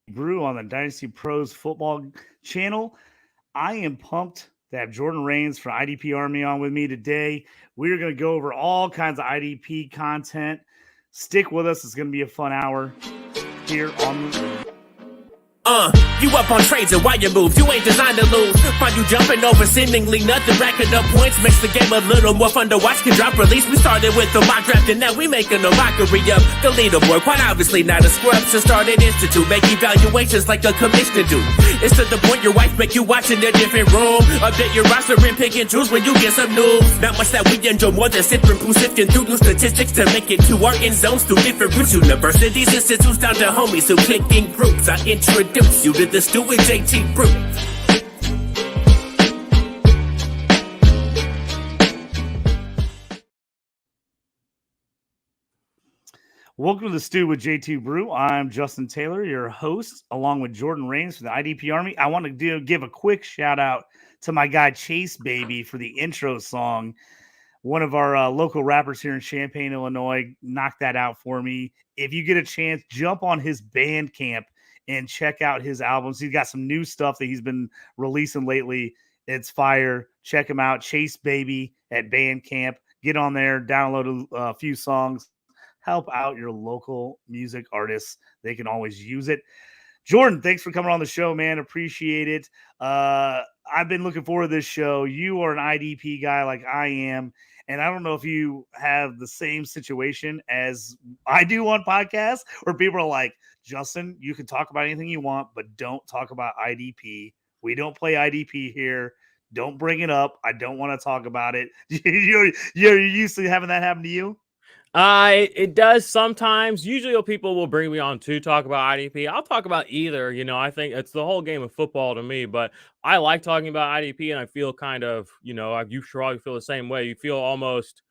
Brew on the Dynasty Pros football channel. I am pumped to have Jordan Rains from IDP Army on with me today. We're going to go over all kinds of IDP content. Stick with us. It's going to be a fun hour here on the You up on trades and why you move? You ain't designed to lose. Find you jumping over seemingly nothing, racking up points makes the game a little more fun to watch. Can drop release. We started with the mock draft and now we making a mockery of the leaderboard. Quite obviously not a scrub. So start an institute, make evaluations like a commissioner do. It's to the point your wife make you watch in a different room. Update your roster and pick and choose when you get some news. Not much that we enjoy more than sifting through through new statistics to make it to our end zones through different routes. Universities, institutes, down to homies who click in groups. I introduce you to the Stu and JT Brew. Welcome to the Stew with JT Brew. I'm Justin Taylor, your host, along with Jordan Rains from the IDP Army. I want to give a quick shout out to my guy Chase Baby for the intro song. One of our local rappers here in Champaign, Illinois, knocked that out for me. If you get a chance, jump on his Bandcamp and check out his albums. He's got some new stuff that he's been releasing lately. It's fire. Check him out. Chase Baby at Bandcamp. Get on there, download a few songs. Help out your local music artists. They can always use it. Jordan, thanks for coming on the show, man. Appreciate it. I've been looking forward to this show. You are an IDP guy like I am. And I don't know if you have the same situation as I do on podcasts where people are like, Justin, you can talk about anything you want, but don't talk about IDP. We don't play IDP here. Don't bring it up. I don't want to talk about it. You're used to having that happen to you? It does sometimes. Usually people will bring me on to talk about IDP. I'll talk about either. I think it's the whole game of football to me, but I like talking about IDP and I feel kind of, you probably feel the same way. You feel almost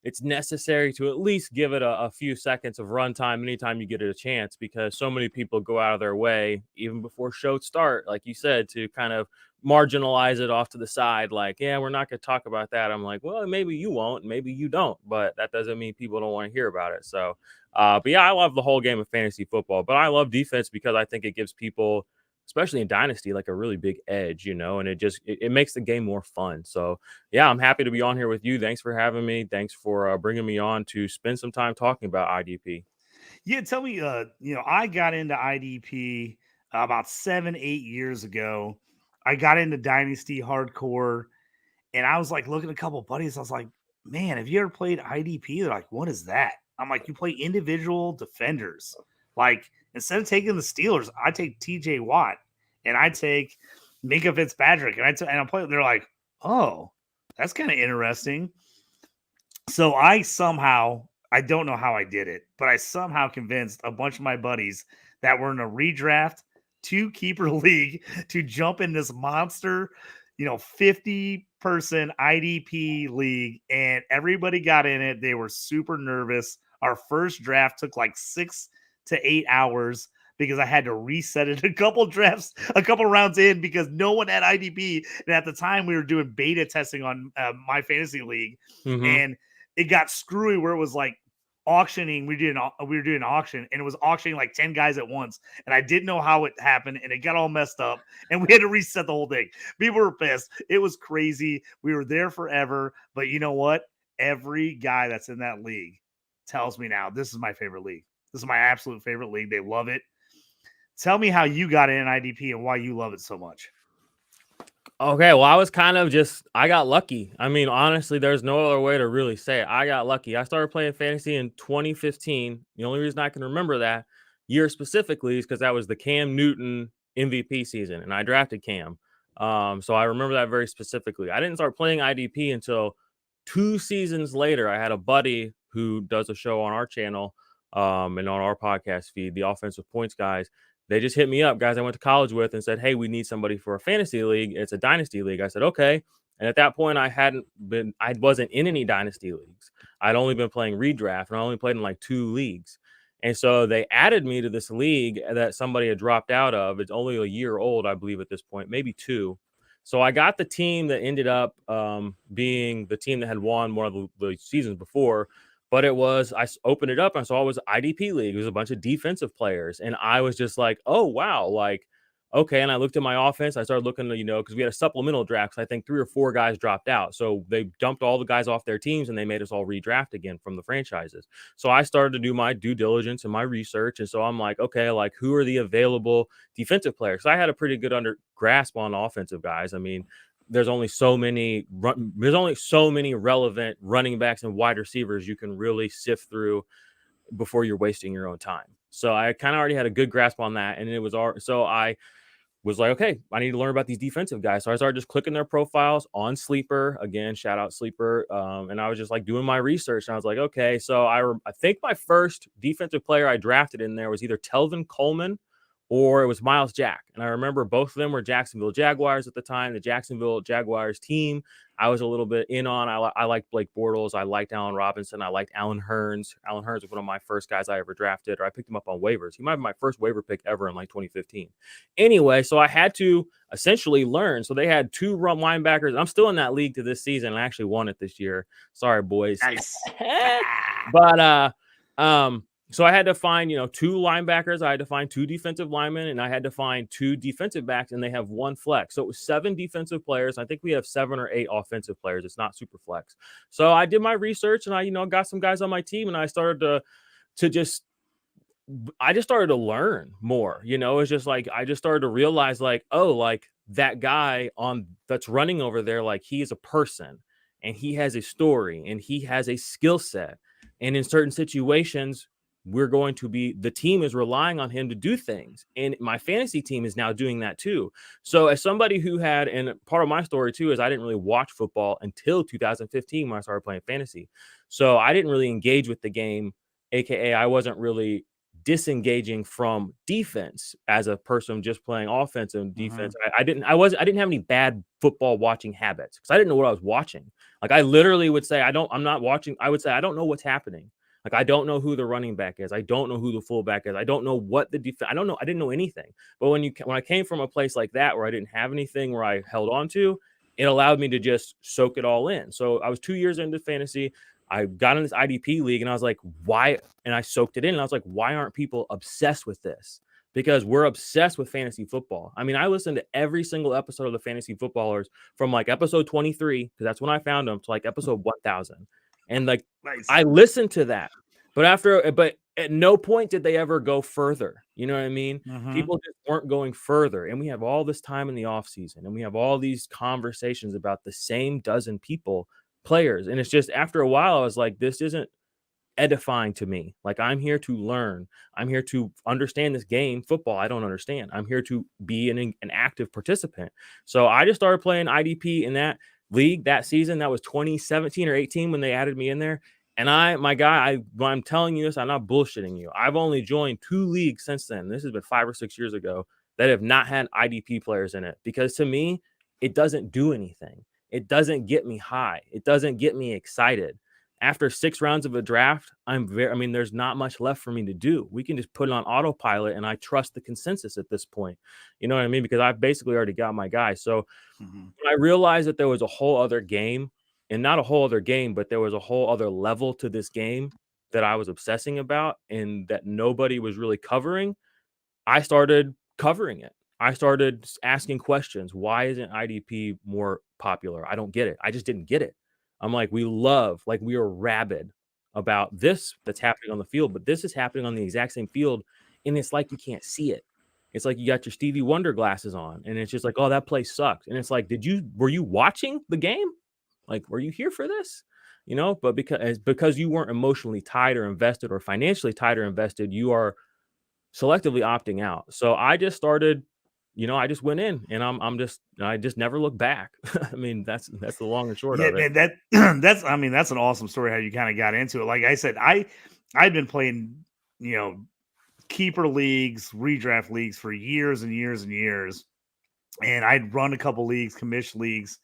it's necessary to at least give it a few seconds of runtime anytime you get it a chance, because so many people go out of their way, even before shows start, like you said, to kind of marginalize it off to the side. Like, yeah, we're not going to talk about that. I'm like, well, maybe you won't, maybe you don't, but that doesn't mean people don't want to hear about it. So, but yeah, I love the whole game of fantasy football, but I love defense because I think it gives people, especially in Dynasty, like a really big edge, and it makes the game more fun. So yeah, I'm happy to be on here with you. Thanks for having me. Thanks for bringing me on to spend some time talking about IDP. Yeah, tell me, I got into IDP about 7-8 years ago. I got into Dynasty hardcore, and I was like looking at a couple of buddies. I was like, man, have you ever played IDP? They're like, what is that? I'm like, you play individual defenders. Like, instead of taking the Steelers, I take TJ Watt and I take Minka Fitzpatrick and I'm playing. They're like, oh, that's kind of interesting. So I don't know how I did it, but I somehow convinced a bunch of my buddies that were in a redraft 2-keeper league to jump in this monster, 50-person IDP league, and everybody got in it. They were super nervous. Our first draft took like 6 to 8 hours because I had to reset it a couple rounds in because no one had IDP. And at the time we were doing beta testing on my fantasy league, and it got screwy where it was like auctioning. We were doing an auction, and it was auctioning like 10 guys at once, and I didn't know how it happened, and it got all messed up, and we had to reset the whole thing. People were pissed. It was crazy. We were there forever, but you know what? Every guy that's in that league tells me now, this is my favorite league. This is my absolute favorite league. They love it. Tell me how you got in IDP and why you love it so much. Okay, well, I was kind of I got lucky. I mean, honestly, there's no other way to really say it. I got lucky. I started playing fantasy in 2015. The only reason I can remember that year specifically is because that was the Cam Newton MVP season, and I drafted Cam. So I remember that very specifically. I didn't start playing IDP until 2 seasons later. I had a buddy who does a show on our channel and on our podcast feed, the Offensive Points Guys. They just hit me up, guys I went to college with, and said, hey, we need somebody for a fantasy league. It's a dynasty league. I said, okay. And at that point, I wasn't in any dynasty leagues. I'd only been playing redraft, and I only played in like 2 leagues. And so they added me to this league that somebody had dropped out of. It's only a year old, I believe, at this point, maybe 2. So I got the team that ended up being the team that had won one of the seasons before. But it was, I opened it up and I saw it was IDP league. It was a bunch of defensive players. And I was just like, oh, wow. Like, okay. And I looked at my offense. I started looking, because we had a supplemental draft. So I think 3 or 4 guys dropped out. So they dumped all the guys off their teams and they made us all redraft again from the franchises. So I started to do my due diligence and my research. And so I'm like, okay, like who are the available defensive players? So I had a pretty good grasp on offensive guys. I mean, there's only so many relevant running backs and wide receivers you can really sift through before you're wasting your own time. So I kind of already had a good grasp on that. And so I was like, okay, I need to learn about these defensive guys. So I started just clicking their profiles on Sleeper. Again, shout out Sleeper. And I was just like doing my research. And I was like, okay, so I think my first defensive player I drafted in there was either Telvin Coleman or it was Miles Jack. And I remember both of them were Jacksonville Jaguars at the time. The Jacksonville Jaguars team, I was a little bit in on. I liked Blake Bortles. I liked Allen Robinson. I liked Allen Hurns. Allen Hurns was one of my first guys I ever drafted, or I picked him up on waivers. He might be my first waiver pick ever in like 2015. Anyway, so I had to essentially learn. So they had 2 run linebackers. I'm still in that league to this season. I actually won it this year. Sorry, boys. Nice. But so I had to find, 2 linebackers. I had to find 2 defensive linemen, and I had to find 2 defensive backs, and they have 1 flex. So it was 7 defensive players. I think we have 7 or 8 offensive players. It's not super flex. So I did my research, and I, got some guys on my team, and I started to just started to learn more. It's just like I just started to realize, like, oh, like that guy that's running over there, like he is a person, and he has a story, and he has a skill set, and in certain situations, the team is relying on him to do things. And my fantasy team is now doing that too. So as somebody who and part of my story too, is I didn't really watch football until 2015 when I started playing fantasy. So I didn't really engage with the game, AKA I wasn't really disengaging from defense as a person just playing offense and defense. I didn't have any bad football watching habits because I didn't know what I was watching. Like I literally would say, I'm not watching. I would say, I don't know what's happening. Like, I don't know who the running back is. I don't know who the fullback is. I don't know what the defense. I don't know. I didn't know anything. But when I came from a place like that where I didn't have anything where I held on to, it allowed me to just soak it all in. So I was 2 years into fantasy. I got in this IDP league and I was like, why? And I soaked it in. And I was like, why aren't people obsessed with this? Because we're obsessed with fantasy football. I mean, I listened to every single episode of the Fantasy Footballers from like episode 23, because that's when I found them, to like episode 1000. And like, nice. I listened to that, but at no point did they ever go further. You know what I mean? People just weren't going further. And we have all this time in the off season and we have all these conversations about the same dozen players. And it's just, after a while, I was like, this isn't edifying to me. Like, I'm here to learn. I'm here to understand this game, football. I don't understand. I'm here to be an active participant. So I just started playing IDP in that league that season. That was 2017 or 18 when they added me in there. And I'm telling you this, I'm not bullshitting you. I've only joined 2 leagues since then. This has been 5 or 6 years ago that have not had IDP players in it, because to me, it doesn't do anything. It doesn't get me high. It doesn't get me excited. After 6 rounds of a draft, there's not much left for me to do. We can just put it on autopilot, and I trust the consensus at this point. You know what I mean? Because I've basically already got my guy. So when I realized that there was a whole other game, and not a whole other game, but there was a whole other level to this game that I was obsessing about and that nobody was really covering, I started covering it. I started asking questions. Why isn't IDP more popular? I don't get it. I just didn't get it. I'm like, we are rabid about this that's happening on the field, but this is happening on the exact same field. And it's like, you can't see it. It's like you got your Stevie Wonder glasses on and it's just like, oh, that play sucked. And it's like, were you watching the game? Like, were you here for this? But because you weren't emotionally tied or invested or financially tied or invested, you are selectively opting out. So I just started, I just went in and I just never looked back. I mean, that's the long and short of it. Man, that's an awesome story how you kind of got into it. Like I said, I'd been playing, keeper leagues, redraft leagues for years and years and years. And I'd run a couple leagues, commission leagues.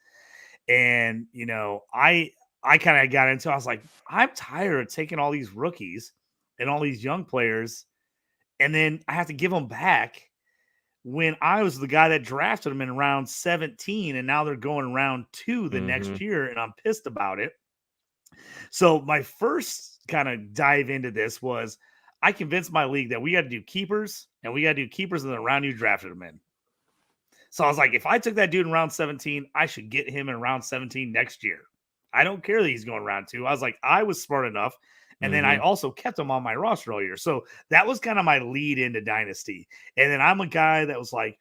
And, I kind of got into, I was like, I'm tired of taking all these rookies and all these young players, and then I have to give them back when I was the guy that drafted them in round 17, and now they're going round 2 the next year, and I'm pissed about it. So my first kind of dive into this was I convinced my league that we got to do keepers, and we got to do keepers in the round you drafted them in. So I was like, if I took that dude in round 17, I should get him in round 17 next year. I don't care that he's going round 2. I was like, I was smart enough. And then I also kept him on my roster all year. So that was kind of my lead into Dynasty. And then I'm a guy that was like,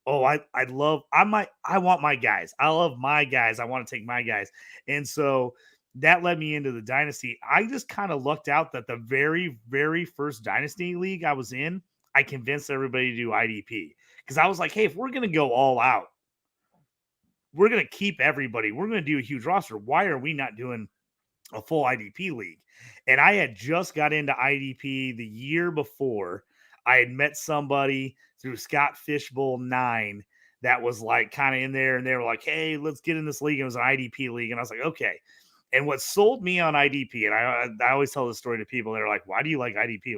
oh, I want my guys. I love my guys. I want to take my guys. And so that led me into the Dynasty. I just kind of lucked out that the very, very first Dynasty league I was in, I convinced everybody to do IDP. Because I was like, hey, if we're going to go all out, we're going to keep everybody. We're going to do a huge roster. Why are we not doing a full IDP league? And I had just got into IDP the year before. I had met somebody through Scott Fishbowl 9 that was like kind of in there, and they were like, hey, let's get in this league. It was an IDP league. And I was like, okay. And what sold me on IDP, and I always tell this story to people, they're like, why do you like IDP?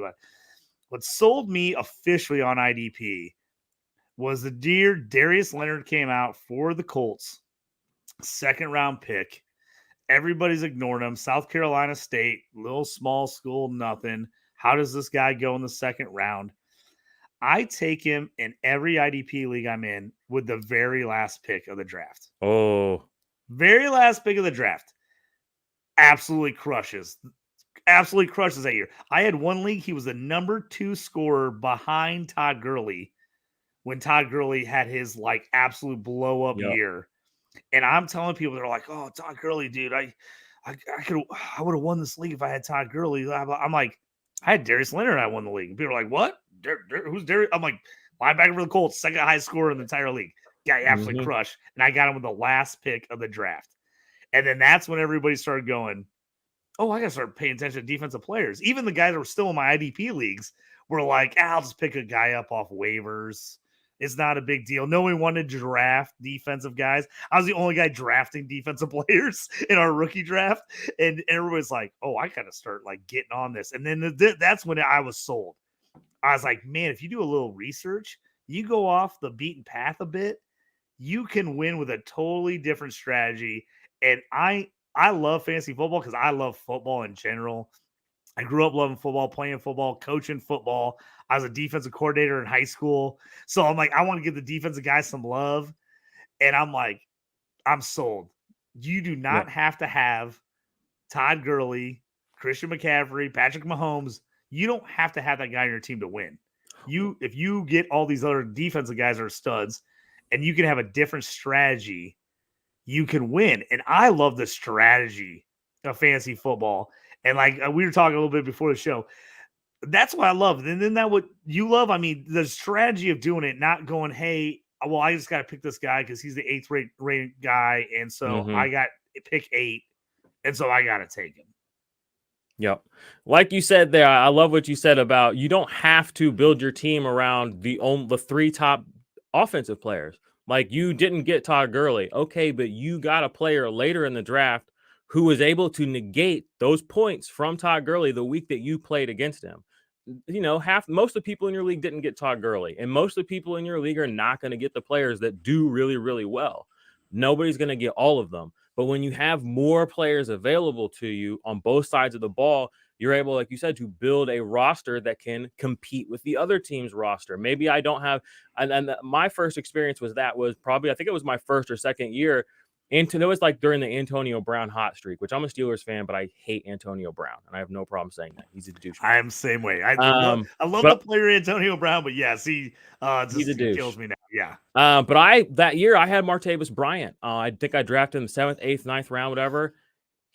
What sold me officially on IDP was the dear Darius Leonard came out for the Colts, second round pick. Everybody's ignoring him. South Carolina State, little small school, nothing. How does this guy go in the second round? I take him in every IDP league I'm in with the very last pick of the draft. Oh, very last pick of the draft. Absolutely crushes. Absolutely crushes that year. I had one league. He was the number 2 scorer behind Todd Gurley when Todd Gurley had his like absolute blow up year. And I'm telling people, they're like, oh, Todd Gurley, dude, I would have won this league if I had Todd Gurley. I'm like, I had Darius Leonard and I won the league. And people are like, what? Who's Darius? I'm like, linebacker for the Colts, second highest scorer in the entire league. Guy absolutely crushed. And I got him with the last pick of the draft. And then that's when everybody started going, oh, I got to start paying attention to defensive players. Even the guys that were still in my IDP leagues were like, I'll just pick a guy up off waivers. It's not a big deal. No one wanted to draft defensive guys. I was the only guy drafting defensive players in our rookie draft. And everybody's like, oh, I got to start like getting on this. And then that's when I was sold. I was like, man, if you do a little research, you go off the beaten path a bit, you can win with a totally different strategy. And I love fantasy football because I love football in general. I grew up loving football, playing football, coaching football. I was a defensive coordinator in high school. So I'm like, I want to give the defensive guys some love. And I'm like, I'm sold. You do not have to have Todd Gurley, Christian McCaffrey, Patrick Mahomes. You don't have to have that guy on your team to win. If you get all these other defensive guys that are studs and you can have a different strategy, you can win. And I love the strategy of fantasy football. And like we were talking a little bit before the show, that's what I love. And then that what you love, I mean, the strategy of doing it, not going, hey, well, I just got to pick this guy because he's the 8th rated guy. And so I got pick 8. And so I got to take him. Yep. Like you said there, I love what you said about you don't have to build your team around the 3 top offensive players. Like you didn't get Todd Gurley. Okay, but you got a player later in the draft who was able to negate those points from Todd Gurley the week that you played against him. You know, most of the people in your league didn't get Todd Gurley, and most of the people in your league are not going to get the players that do really, really well. Nobody's going to get all of them. But when you have more players available to you on both sides of the ball, you're able, like you said, to build a roster that can compete with the other team's roster. Maybe I don't have, and my first experience was probably, I think it was my first or second year. And it was like during the Antonio Brown hot streak, which I'm a Steelers fan, but I hate Antonio Brown, and I have no problem saying that. He's a douche. I'm the same way. I love the player Antonio Brown, but yes, he's a douche. Kills me now. Yeah. But that year I had Martavis Bryant. I think I drafted him 7th, 8th, 9th round, whatever.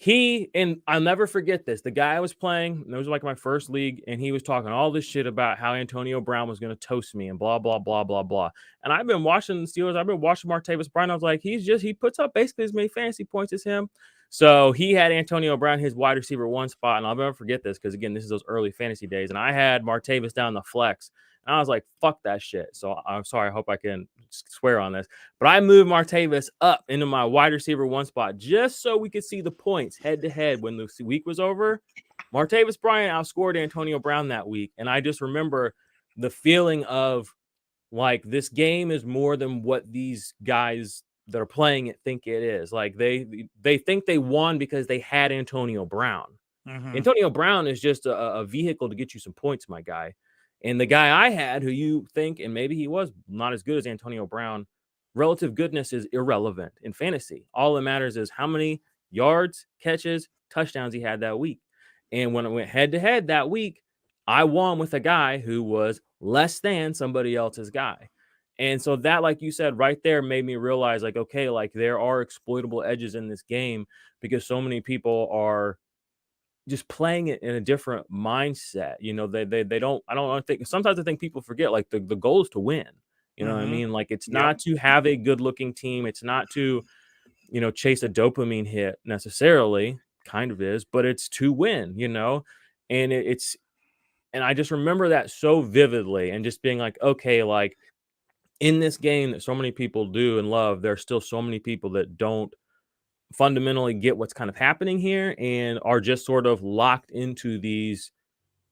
And I'll never forget this. The guy I was playing, it was like my first league, and he was talking all this shit about how Antonio Brown was going to toast me and blah, blah, blah, blah, blah. And I've been watching the Steelers. I've been watching Martavis Bryant. I was like, he puts up basically as many fantasy points as him. So he had Antonio Brown, his wide receiver 1 spot. And I'll never forget this because, again, this is those early fantasy days. And I had Martavis down the flex. And I was like, fuck that shit. So I'm sorry. I hope I can swear on this. But I moved Martavis up into my wide receiver 1 spot just so we could see the points head to head when the week was over. Martavis Bryant outscored Antonio Brown that week. And I just remember the feeling of like this game is more than what these guys that are playing it think it is. Like they think they won because they had Antonio Brown. Mm-hmm. Antonio Brown is just a vehicle to get you some points, my guy. And the guy I had, who you think, and maybe he was not as good as Antonio Brown, relative goodness is irrelevant in fantasy. All that matters is how many yards, catches, touchdowns he had that week. And when it went head to head that week, I won with a guy who was less than somebody else's guy. And so that, like you said, right there made me realize, like, okay, like there are exploitable edges in this game because so many people are just playing it in a different mindset. You know, they don't, I don't think, sometimes I think people forget, like the goal is to win. You know what I mean? Like it's not to have a good looking team. It's not to, you know, chase a dopamine hit necessarily, kind of is, but it's to win, you know? And and I just remember that so vividly and just being like, okay, like in this game that so many people do and love, there's still so many people that don't fundamentally get what's kind of happening here and are just sort of locked into these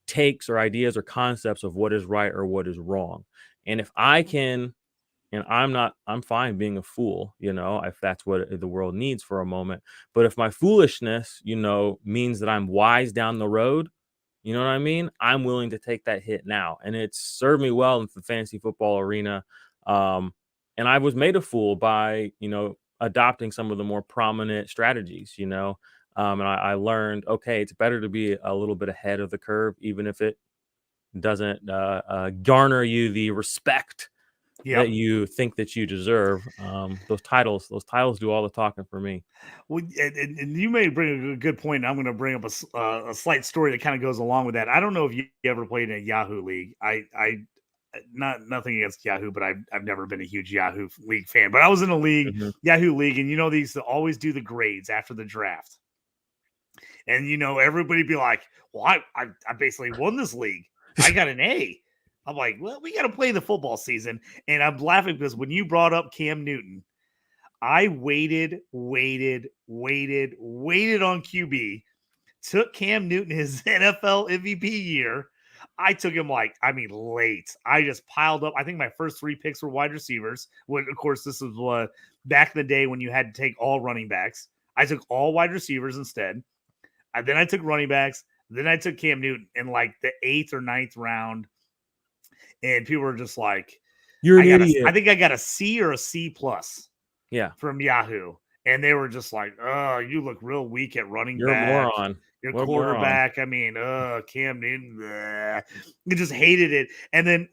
takes or ideas or concepts of what is right or what is wrong. And if I can, and I'm fine being a fool, you know, if that's what the world needs for a moment. But if my foolishness, you know, means that I'm wise down the road, you know what I mean? I'm willing to take that hit now. And it's served me well in the fantasy football arena. And I was made a fool by, you know, adopting some of the more prominent strategies, you know. And I learned, okay, it's better to be a little bit ahead of the curve, even if it doesn't garner you the respect that you think that you deserve. Those titles do all the talking for me. Well, and you may bring a good point. I'm going to bring up a slight story that kind of goes along with that. I don't know if you ever played in a Yahoo league. Not nothing against Yahoo, but I've never been a huge Yahoo league fan. But I was in a league, Yahoo league, and you know, they used to always do the grades after the draft. And you know, everybody be like, "Well, I basically won this league. I got an A." I'm like, "Well, we got to play the football season." And I'm laughing because when you brought up Cam Newton, I waited on QB, took Cam Newton his NFL MVP year. I took him late. I just piled up. I think my first 3 picks were wide receivers. When, of course, this was back in the day when you had to take all running backs. I took all wide receivers instead. Then I took running backs. Then I took Cam Newton in like the 8th or 9th round. And people were just like, "You're an idiot." I think I got a C or a C plus. Yeah. From Yahoo. And they were just like, "Oh, you look real weak at running You're back. a moron. Your quarterback. I mean, Cam Newton." Bleh. I just hated it. And then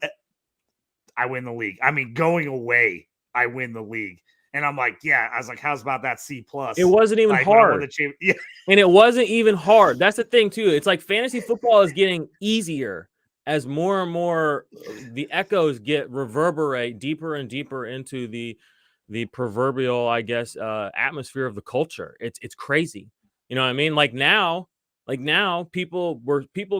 I win the league. I mean, going away, I win the league. And I'm like, yeah. I was like, how's about that C plus? It wasn't even hard. Yeah. And it wasn't even hard. That's the thing, too. It's like fantasy football is getting easier as more and more the echoes reverberate deeper and deeper into the proverbial, I guess, atmosphere of the culture. It's crazy. You know what I mean? Like now people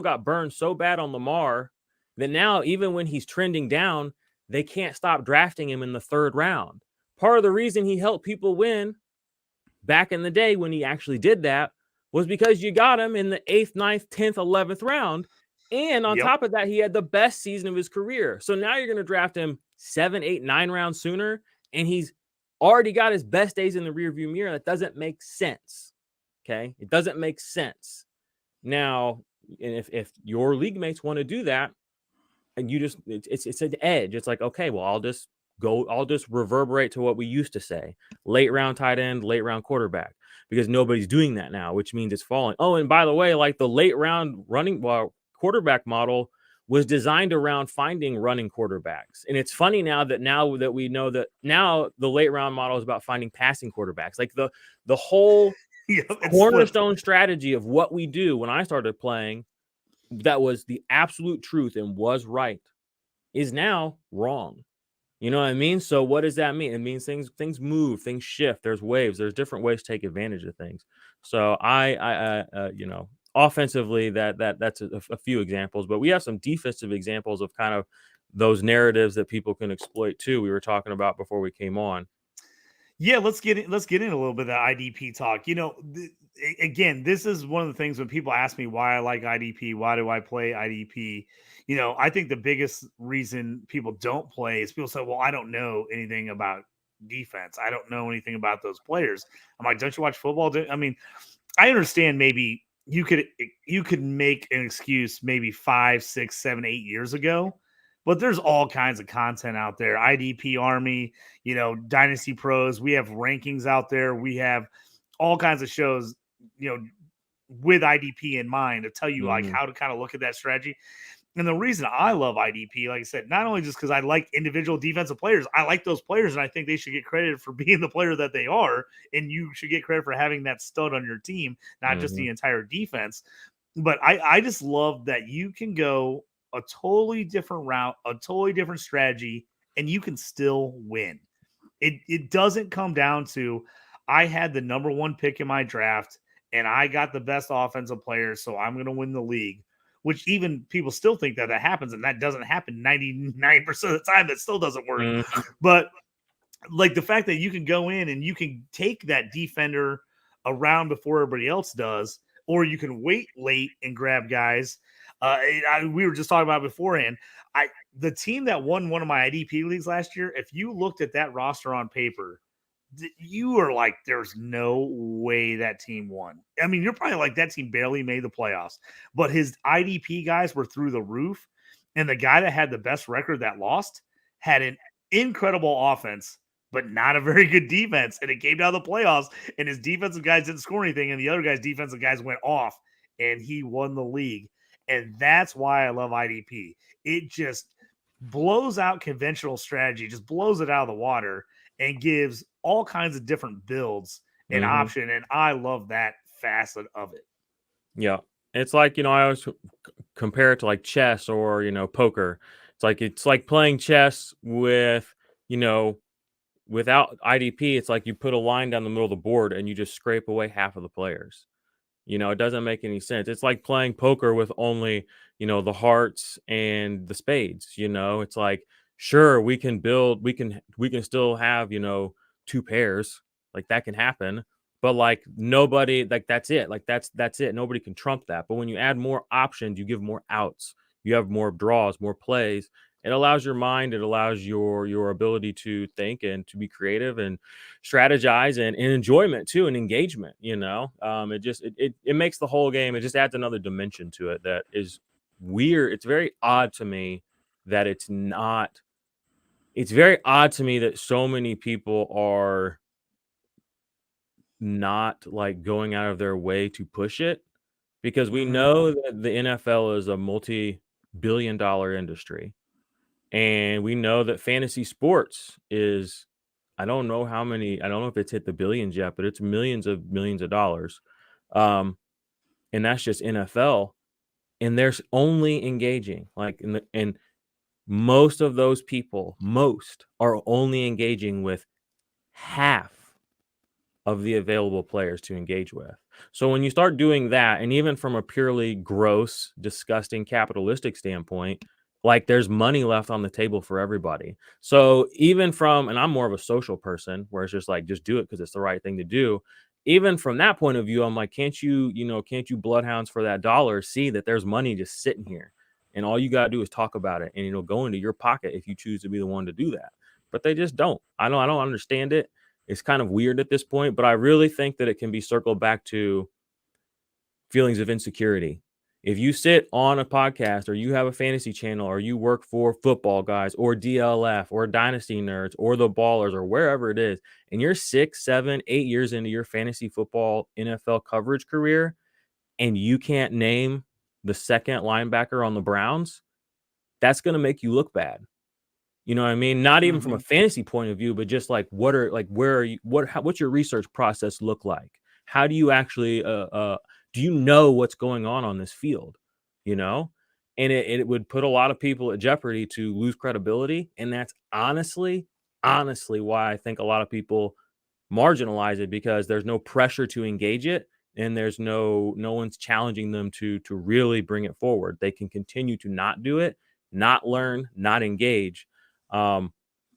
got burned so bad on Lamar that now even when he's trending down, they can't stop drafting him in the 3rd round. Part of the reason he helped people win back in the day when he actually did that was because you got him in the 8th, 9th, 10th, 11th round. And on top of that, he had the best season of his career. So now you're going to draft him 7, 8, 9 rounds sooner. And he's already got his best days in the rearview mirror. That doesn't make sense. Okay. It doesn't make sense. Now, and if your league mates want to do that, and you just, it's an edge. It's like, okay, well, I'll just reverberate to what we used to say: late round tight end, late round quarterback, because nobody's doing that now, which means it's falling. Oh, and by the way, like the late round quarterback model was designed around finding running quarterbacks. And it's funny now that we know that now the late round model is about finding passing quarterbacks. Like the whole cornerstone strategy of what we do when I started playing, that was the absolute truth and was right, is now wrong. You know what I mean? So what does that mean? It means things move, things shift. There's waves. There's different ways to take advantage of things. So I you know, offensively, that's a few examples, but we have some defensive examples of kind of those narratives that people can exploit too. We were talking about before we came on. Yeah, let's get in a little bit of IDP talk. You know, again, this is one of the things when people ask me why I like IDP, why do I play IDP? You know, I think the biggest reason people don't play is people say, "Well, I don't know anything about defense. I don't know anything about those players. I'm like, don't you watch football? I mean, I understand maybe you could make an excuse maybe 5, 6, 7, 8 years ago, but there's all kinds of content out there. IDP Army, Dynasty Pros. We have rankings out there. We have all kinds of shows, with IDP in mind to tell you like how to kind of look at that strategy. And the reason I love IDP, like I said, not only just because I like individual defensive players, I like those players, and I think they should get credit for being the player that they are, and you should get credit for having that stud on your team, not just the entire defense. But I just love that you can go a totally different route, a totally different strategy, and you can still win. It doesn't come down to I had the number 1 pick in my draft, and I got the best offensive players, so I'm going to win the league. Which even people still think that happens, and that doesn't happen 99% of the time. That still doesn't work. But like the fact that you can go in and you can take that defender around before everybody else does, or you can wait late and grab guys. We were just talking about beforehand. The team that won one of my IDP leagues last year, if you looked at that roster on paper, you are like, there's no way that team won. I mean, you're probably like, that team barely made the playoffs, but his IDP guys were through the roof. And the guy that had the best record that lost had an incredible offense, but not a very good defense. And it came down to the playoffs, and his defensive guys didn't score anything, and the other guys' defensive guys went off, and he won the league. And that's why I love IDP. It just blows out conventional strategy, just blows it out of the water, and gives all kinds of different builds and option. And I love that facet of it. Yeah. It's like, I always compare it to like chess or, poker. It's like playing chess with, without IDP. It's like you put a line down the middle of the board and you just scrape away half of the players. It doesn't make any sense. It's like playing poker with only, the hearts and the spades. It's like, sure, we can still have, 2 pairs. Like that can happen. But like nobody, like that's it. Like that's it. Nobody can trump that. But when you add more options, you give more outs. You have more draws, more plays. It allows your mind. It allows your ability to think and to be creative and strategize and enjoyment too, and engagement. It makes the whole game. It just adds another dimension to it that is weird. It's very odd to me that it's not. It's very odd to me that so many people are not like going out of their way to push it, because we know that the NFL is a multi-billion-dollar industry, and we know that fantasy sports is, I don't know if it's hit the billions yet, but it's millions of dollars. And that's just NFL, and there's only engaging and most of those people are only engaging with half of the available players to engage with. So when you start doing that, and even from a purely gross, disgusting, capitalistic standpoint, like there's money left on the table for everybody. So even and I'm more of a social person where it's just like, just do it because it's the right thing to do. Even from that point of view, I'm like, can't you bloodhounds for that dollar see that there's money just sitting here, and all you got to do is talk about it, and it'll go into your pocket if you choose to be the one to do that. But they just don't. I don't understand it. It's kind of weird at this point, but I really think that it can be circled back to feelings of insecurity. If you sit on a podcast, or you have a fantasy channel, or you work for Football Guys or DLF or Dynasty Nerds or the Ballers or wherever it is, and you're 6, 7, 8 years into your fantasy football NFL coverage career, and you can't name the second linebacker on the Browns, that's going to make you look bad. You know what I mean? Not even from a fantasy point of view, but just like, what's your research process look like? How do you actually, do you know what's going on this field? And it would put a lot of people at jeopardy to lose credibility. And that's honestly why I think a lot of people marginalize it, because there's no pressure to engage it. And there's no one's challenging them to really bring it forward. They can continue to not do it, not learn, not engage. And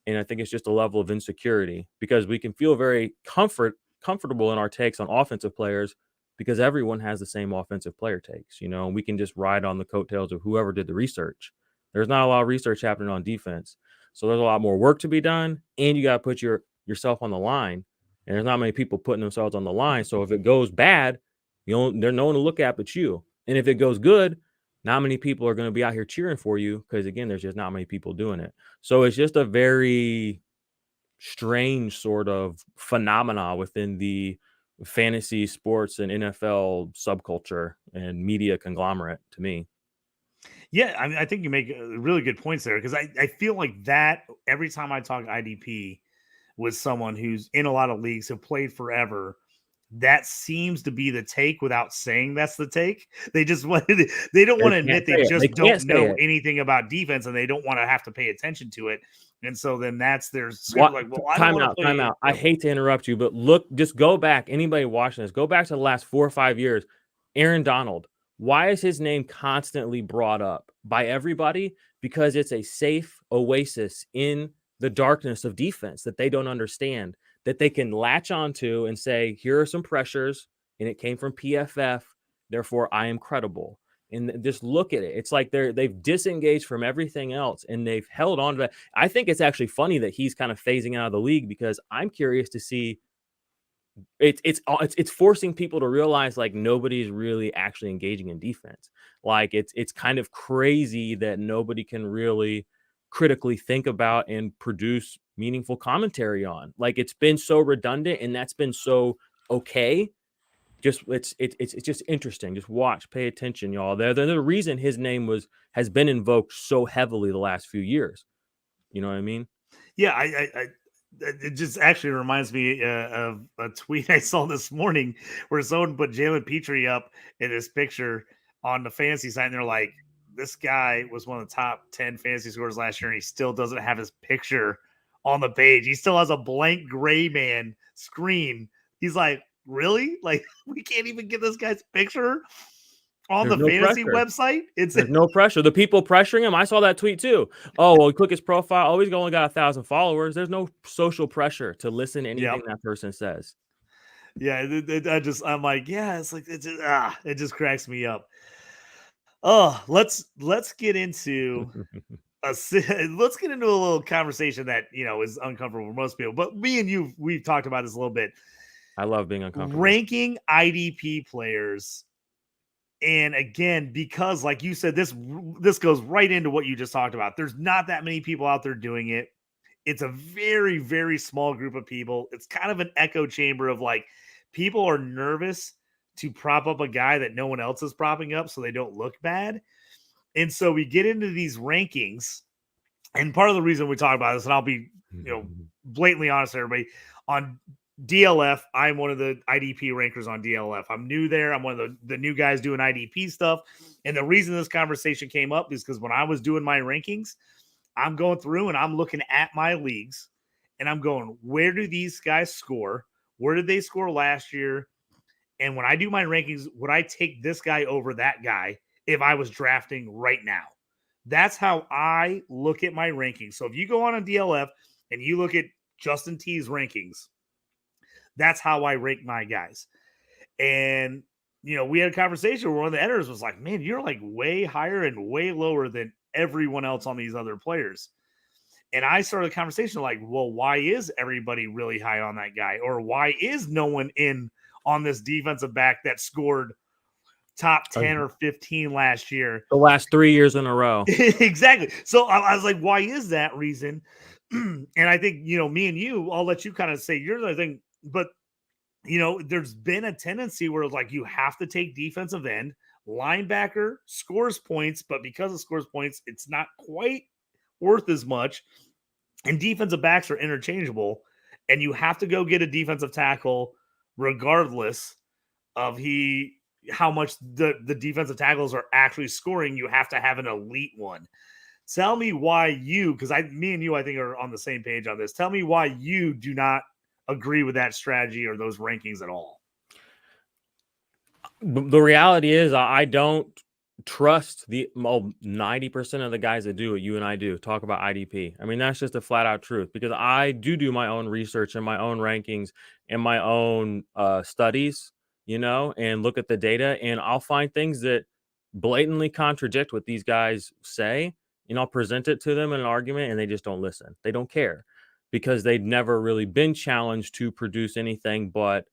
I think it's just a level of insecurity, because we can feel very comfortable in our takes on offensive players because everyone has the same offensive player takes, and we can just ride on the coattails of whoever did the research. There's not a lot of research happening on defense. So there's a lot more work to be done, and you got to put your yourself on the line, and there's not many people putting themselves on the line. So if it goes bad, there's no one to look at but you. And if it goes good, not many people are going to be out here cheering for you because, again, there's just not many people doing it. So it's just a very strange sort of phenomena within the fantasy sports and NFL subculture and media conglomerate to me. Yeah, I mean, I think you make really good points there because I feel like that every time I talk IDP with someone who's in a lot of leagues, have played forever, that seems to be the take without saying that's the take. They just wanted they don't want to admit they just don't know anything about defense and they don't want to have to pay attention to it. And so then that's their like, well, I don't want to play. Time out. I hate to interrupt you, but look, just go back. Anybody watching this, go back to the last 4 or 5 years. Aaron Donald. Why is his name constantly brought up by everybody? Because it's a safe oasis in the darkness of defense that they don't understand, that they can latch onto and say, here are some pressures, and it came from PFF, therefore I am credible. And just look at it. It's like they've disengaged from everything else, and they've held on to that. I think it's actually funny that he's kind of phasing out of the league because I'm curious to see. It's forcing people to realize like nobody's really actually engaging in defense. Like it's kind of crazy that nobody can really critically think about and produce meaningful commentary on. Like it's been so redundant and that's been so okay. Just it's just interesting. Just watch, pay attention, y'all. They're the reason his name has been invoked so heavily the last few years. You know what I mean? Yeah, it just actually reminds me of a tweet I saw this morning where someone put Jalen Petrie up in his picture on the fantasy site, and they're like, this guy was one of the top 10 fantasy scorers last year, and he still doesn't have his picture on the page. He still has a blank gray man screen. He's like, really? Like, we can't even get this guy's picture on the fantasy website? There's no pressure. The people pressuring him, I saw that tweet too. Oh, well, click his profile. Oh, he's only got 1,000 followers. There's no social pressure to listen to anything that person says. Yeah, I'm like, yeah, it's like it just cracks me up. Oh, let's get into let's get into a little conversation that is uncomfortable for most people. But me and we've talked about this a little bit. I love being uncomfortable. Ranking IDP players. And again, because like you said, this goes right into what you just talked about. There's not that many people out there doing it. It's a very, very small group of people. It's kind of an echo chamber of like people are nervous to prop up a guy that no one else is propping up so they don't look bad. And so we get into these rankings. And part of the reason we talk about this, and I'll be blatantly honest with everybody, on DLF, I'm one of the IDP rankers on DLF. I'm new there. I'm one of the new guys doing IDP stuff. And the reason this conversation came up is because when I was doing my rankings, I'm going through and I'm looking at my leagues and I'm going, where do these guys score? Where did they score last year? And when I do my rankings, would I take this guy over that guy if I was drafting right now? That's how I look at my rankings. So if you go on a DLF and you look at Justin T's rankings, that's how I rank my guys. And, we had a conversation where one of the editors was like, man, you're like way higher and way lower than everyone else on these other players. And I started a conversation like, well, why is everybody really high on that guy? Or why is no one in on this defensive back that scored top 10 or 15 last year? The last 3 years in a row. Exactly. So I was like, why is that reason? And I think, me and you, I'll let you kind of say your other thing. But, there's been a tendency where like you have to take defensive end. Linebacker scores points, but because it scores points, it's not quite worth as much. And defensive backs are interchangeable. And you have to go get a defensive tackle regardless of how much the defensive tackles are actually scoring. You have to have an elite one. Tell me why because me and you, I think, are on the same page on this. Tell me why you do not agree with that strategy or those rankings at all. The reality is I don't trust the 90% of the guys that do what you and I do, talk about IDP. I mean, that's just a flat out truth because I do my own research and my own rankings and my own studies, and look at the data, and I'll find things that blatantly contradict what these guys say, and I'll present it to them in an argument, and they just don't listen. They don't care. because they'd never really been challenged to produce anything but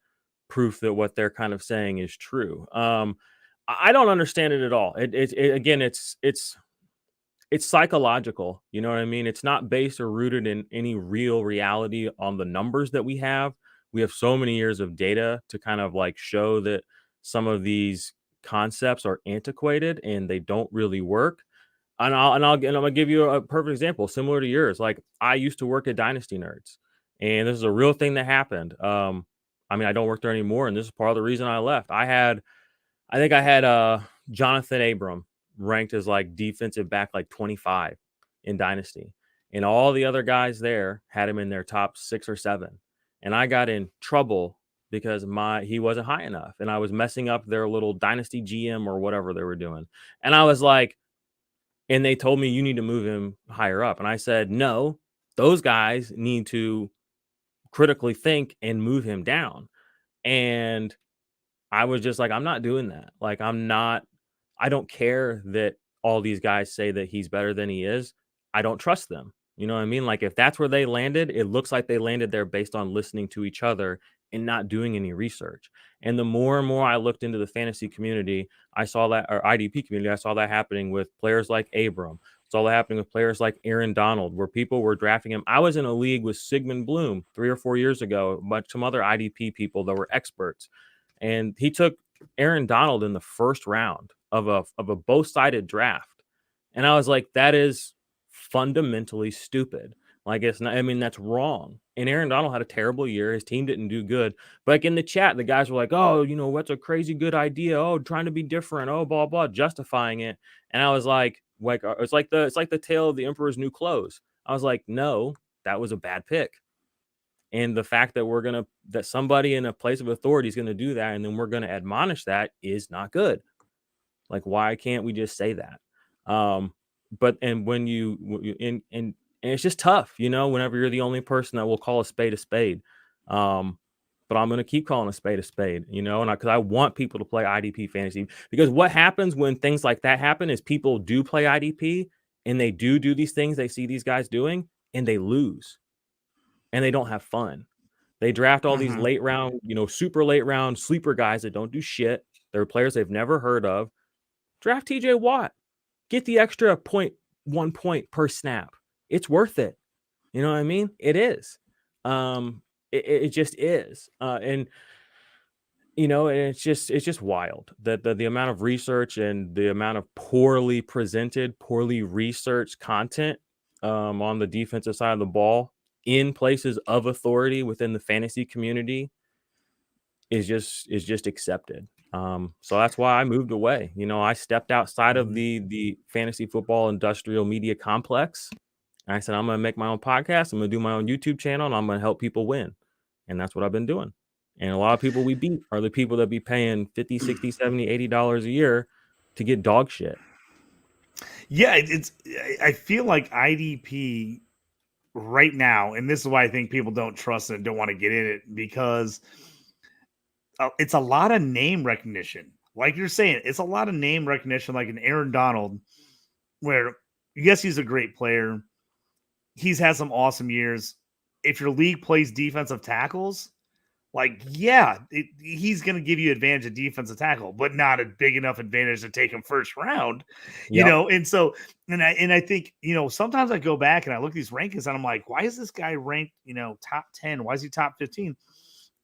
proof that what they're kind of saying is true. I don't understand it at all. Again, it's psychological. You know what I mean? It's not based or rooted in any real reality on the numbers that we have. We have so many years of data to kind of like show that some of these concepts are antiquated and they don't really work. I'm gonna give you a perfect example similar to yours. Like, I used to work at Dynasty Nerds, and this is a real thing that happened. I mean, I don't work there anymore, and this is part of the reason I left. I think I had Jonathan Abram ranked as like defensive back like 25 in Dynasty, and all the other guys there had him in their top 6 or 7, and I got in trouble because he wasn't high enough, and I was messing up their little Dynasty GM or whatever they were doing, and I was like, and they told me, you need to move him higher up, and I said, no, those guys need to critically think and move him down. And I was just like, I'm not doing that. Like, I don't care that all these guys say that he's better than he is. I don't trust them. You know what I mean? Like, if that's where they landed, it looks like they landed there based on listening to each other and not doing any research. And the more and more I looked into the fantasy community, I saw that, or IDP community, I saw that happening with players like Abram. Saw that happening with players like Aaron Donald, where people were drafting him. I was in a league with Sigmund Bloom 3 or 4 years ago, but some other IDP people that were experts. And he took Aaron Donald in the first round of a both-sided draft. And I was like, that is fundamentally stupid. Like, it's not, I mean, that's wrong. And Aaron Donald had a terrible year. His team didn't do good. But like in the chat, the guys were like, oh, you know, what's a crazy good idea? Oh, trying to be different. Oh, blah, blah, justifying it. And I was like, it's like the tale of the emperor's new clothes. I was like, no, that was a bad pick. And the fact that that somebody in a place of authority is going to do that, and then we're going to admonish that, is not good. Like, why can't we just say that? But it's just tough, you know, whenever you're the only person that will call a spade a spade. But I'm going to keep calling a spade, you know, and because I want people to play IDP fantasy, because what happens when things like that happen is people do play IDP and they do these things they see these guys doing, and they lose and they don't have fun. They draft all these late round, you know, super late round sleeper guys that don't do shit. They're players they've never heard of. Draft TJ Watt. Get the extra 0.1 point per snap. It's worth it. You know what I mean? It is. It just is. And you know, it's just wild that the amount of research and the amount of poorly presented, poorly researched content on the defensive side of the ball in places of authority within the fantasy community is just accepted. So that's why I moved away. You know, I stepped outside of the fantasy football industrial media complex. And I said, I'm going to make my own podcast. I'm going to do my own YouTube channel, and I'm going to help people win. And that's what I've been doing. And a lot of people we beat are the people that be paying $50, $60, $70, $80 a year to get dog shit. Yeah, I feel like IDP right now, and this is why I think people don't trust it and don't want to get in it, because it's a lot of name recognition. Like you're saying, it's a lot of name recognition, like an Aaron Donald, where, yes, he's a great player. He's had some awesome years. If your league plays defensive tackles, like, yeah, he's going to give you advantage of defensive tackle, but not a big enough advantage to take him first round, you know? And so, and I think, you know, sometimes I go back and I look at these rankings and I'm like, why is this guy ranked, you know, top 10? Why is he top 15?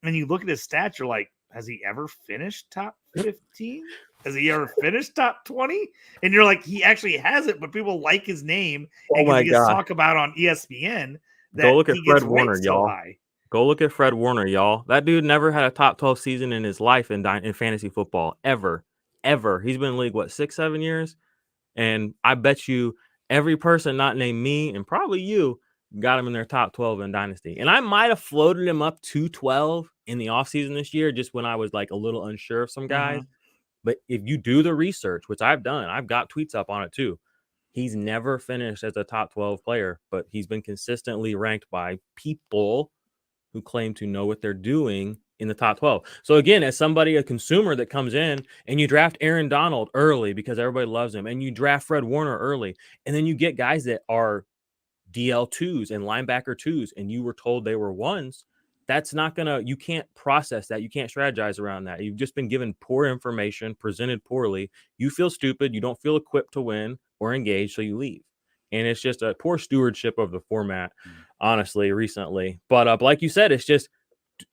And you look at his stats, you're like, has he ever finished top 15? Has he ever finished top 20? And you're like, he actually has it, but people like his name. And he gets talked about on ESPN. Go look at Fred Warner, y'all. Go look at Fred Warner, y'all. That dude never had a top 12 season in his life in fantasy football, ever. He's been in the league, what, 6-7 years? And I bet you every person not named me, and probably you, got him in their top 12 in Dynasty. And I might have floated him up to 12 in the offseason this year, just when I was like a little unsure of some guys. But if you do the research, which I've done, I've got tweets up on it too. He's never finished as a top 12 player, but he's been consistently ranked by people who claim to know what they're doing in the top 12. So again, as somebody, a consumer that comes in and you draft Aaron Donald early because everybody loves him, and you draft Fred Warner early, and then you get guys that are DL2s and linebacker 2s, and you were told they were 1s, that's not gonna, you can't process that. You can't strategize around that. You've just been given poor information, presented poorly. You feel stupid. You don't feel equipped to win or engage, so you leave. And it's just a poor stewardship of the format, honestly, recently. But like you said, it's just,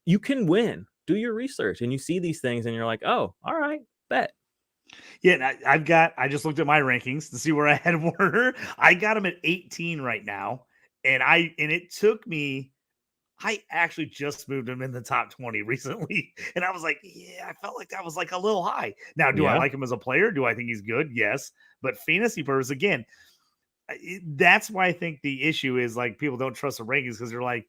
you can win. Do your research, and you see these things, and you're like, oh, all right, bet. Yeah, and I just looked at my rankings to see where I had Warner. I got him at 18 right now, and it took me. I actually just moved him in the top 20 recently, and I was like, yeah, I felt like that was like a little high. Now, do I Yeah. like him as a player? Do I think he's good? Yes, but fantasy purpose again. That's why I think the issue is like people don't trust the rankings because they're like,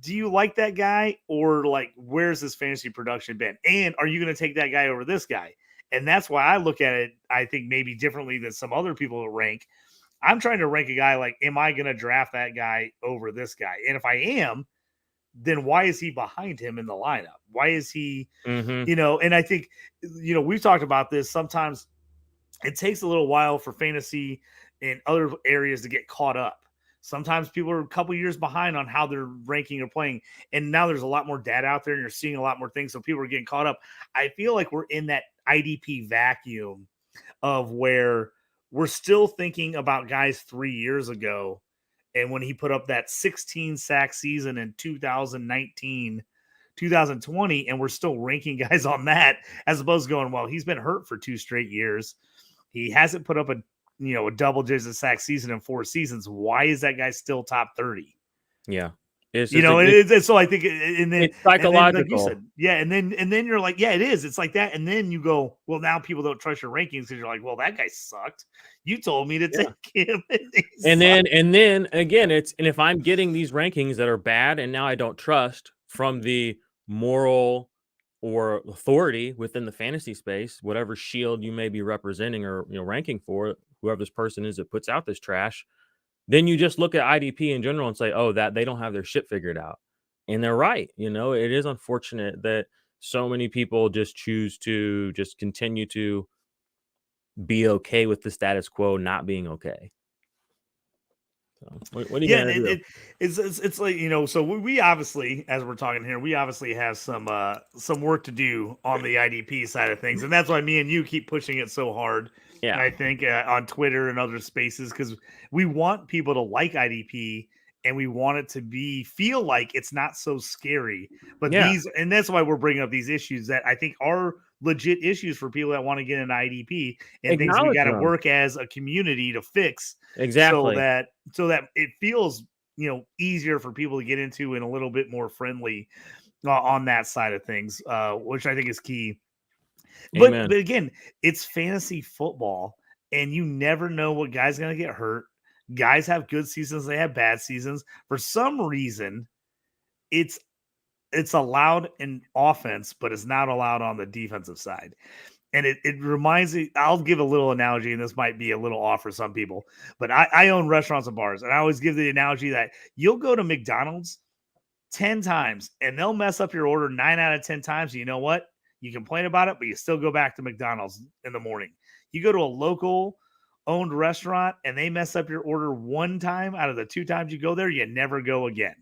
do you like that guy, or like where's his fantasy production been, and are you going to take that guy over this guy? And that's why I look at it, I think maybe differently than some other people will rank. I'm trying to rank a guy like, am I going to draft that guy over this guy? And if I am, then why is he behind him in the lineup? Why is he, and I think, we've talked about this. Sometimes it takes a little while for fantasy and other areas to get caught up. Sometimes people are a couple years behind on how they're ranking or playing. And now there's a lot more data out there and you're seeing a lot more things. So people are getting caught up. I feel like we're in that IDP vacuum of where we're still thinking about guys 3 years ago. And when he put up that 16 sack season in 2019, 2020, and we're still ranking guys on that as opposed to going, well, he's been hurt for 2 straight years. He hasn't put up a double-digit sack season in 4 seasons. Why is that guy still top 30? Yeah. It's so I think, and then it's psychological. And then, like you said, yeah, and then you're like, yeah, it is. It's like that, and then you go, well, now people don't trust your rankings because you're like, well, that guy sucked. You told me to take him, and then again, and if I'm getting these rankings that are bad, and now I don't trust from the moral or authority within the fantasy space, whatever shield you may be representing or ranking for, whoever this person is that puts out this trash. Then you just look at IDP in general and say, oh, that they don't have their shit figured out. And they're right. It is unfortunate that so many people just choose to just continue to be okay with the status quo not being okay. So what are you going to do? It's like, so we obviously, as we're talking here, we obviously have some work to do on the IDP side of things. And that's why me and you keep pushing it so hard. Yeah, I think on Twitter and other spaces, because we want people to like IDP and we want it to feel like it's not so scary. But and that's why we're bringing up these issues that I think are legit issues for people that want to get an IDP and things we got to work as a community to fix. Exactly. So that it feels, easier for people to get into and a little bit more friendly on that side of things, which I think is key. But again, it's fantasy football, and you never know what guy's going to get hurt. Guys have good seasons, they have bad seasons. For some reason, it's allowed in offense, but it's not allowed on the defensive side. And it reminds me, I'll give a little analogy, and this might be a little off for some people, but I own restaurants and bars, and I always give the analogy that you'll go to McDonald's 10 times, and they'll mess up your order 9 out of 10 times. And you know what? You complain about it, but you still go back to McDonald's in the morning. You go to a local owned restaurant and they mess up your order 1 time out of the 2 times you go there, you never go again.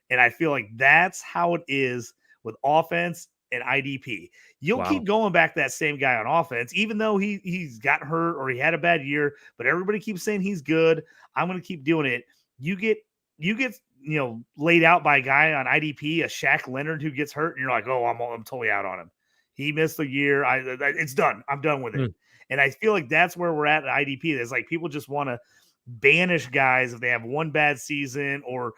And I feel like that's how it is with offense and IDP. You'll keep going back to that same guy on offense, even though he's got hurt or he had a bad year, but everybody keeps saying he's good. I'm going to keep doing it. You get laid out by a guy on IDP, a Shaq Leonard who gets hurt, and you're like, oh, I'm totally out on him. He missed the year. It's done. I'm done with it. And I feel like that's where we're at IDP. It's like people just want to banish guys if they have one bad season, or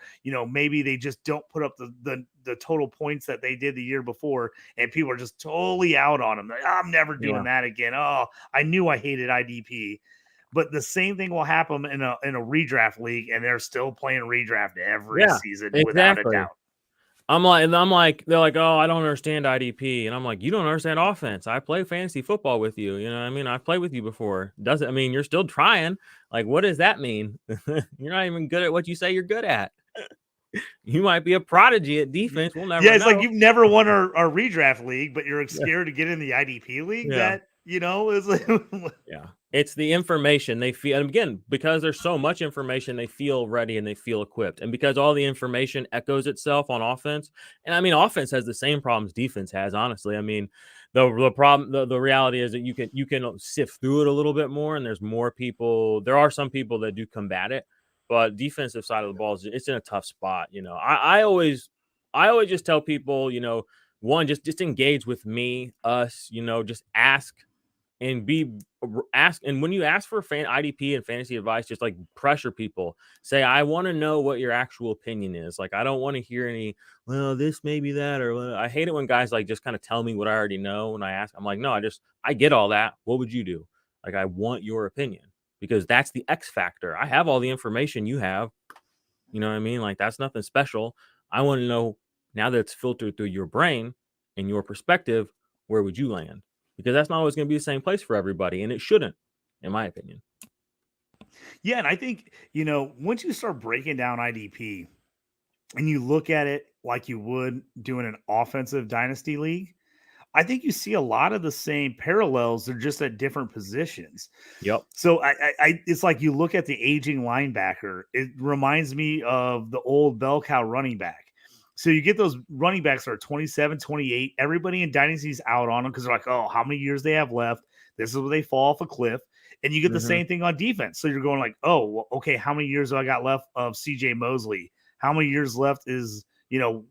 maybe they just don't put up the total points that they did the year before, and people are just totally out on them. Like, I'm never doing that again. Oh, I knew I hated IDP. But the same thing will happen in a redraft league, and they're still playing redraft every season without a doubt. I'm like, they're like, oh, I don't understand IDP. And I'm like, you don't understand offense. I play fantasy football with you. You know what I mean? I played with you before. Doesn't mean you're still trying. Like, what does that mean? You're not even good at what you say you're good at. You might be a prodigy at defense. We'll never know. It's like you've never won our redraft league, but you're scared to get in the IDP league. That, is like, It's the information they feel. And again, because there's so much information, they feel ready and they feel equipped. And because all the information echoes itself on offense, and I mean, offense has the same problems defense has, honestly. I mean, the problem, the reality is that you can sift through it a little bit more, and there's more people. There are some people that do combat it, but defensive side of the ball it's in a tough spot. I always just tell people, one, just engage with me, us, just ask and and when you ask for IDP and fantasy advice, just like pressure people. Say, I want to know what your actual opinion is. Like, I don't want to hear any, well, this maybe that, or well, I hate it when guys like just kind of tell me what I already know. When I ask, I'm like, no, I get all that. What would you do? Like, I want your opinion because that's the X factor. I have all the information you have. You know what I mean? Like, that's nothing special. I want to know, now that it's filtered through your brain and your perspective, where would you land? Because that's not always going to be the same place for everybody, and it shouldn't, in my opinion. Yeah, and I think, once you start breaking down IDP and you look at it like you would doing an offensive dynasty league, I think you see a lot of the same parallels. They're just at different positions. Yep. So it's like you look at the aging linebacker. It reminds me of the old bell cow running back. So you get those running backs that are 27, 28. Everybody in Dynasty's out on them because they're like, oh, how many years they have left? This is where they fall off a cliff. And you get the same thing on defense. So you're going like, oh, well, okay, how many years do I got left of CJ Mosley? How many years left is,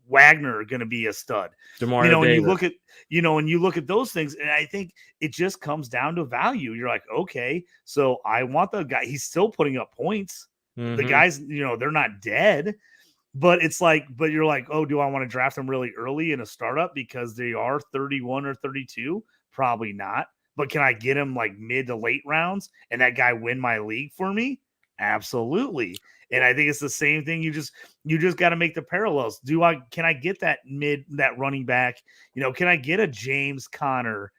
Wagner going to be a stud? DeMar and Davis. you look at those things, and I think it just comes down to value. You're like, okay, so I want the guy. He's still putting up points. The guys, they're not dead. But it's like, you're like, oh, do I want to draft them really early in a startup because they are 31 or 32? Probably not. But can I get him like mid to late rounds and that guy win my league for me? Absolutely. And I think it's the same thing. You just got to make the parallels. Can I get that running back? Can I get a James Conner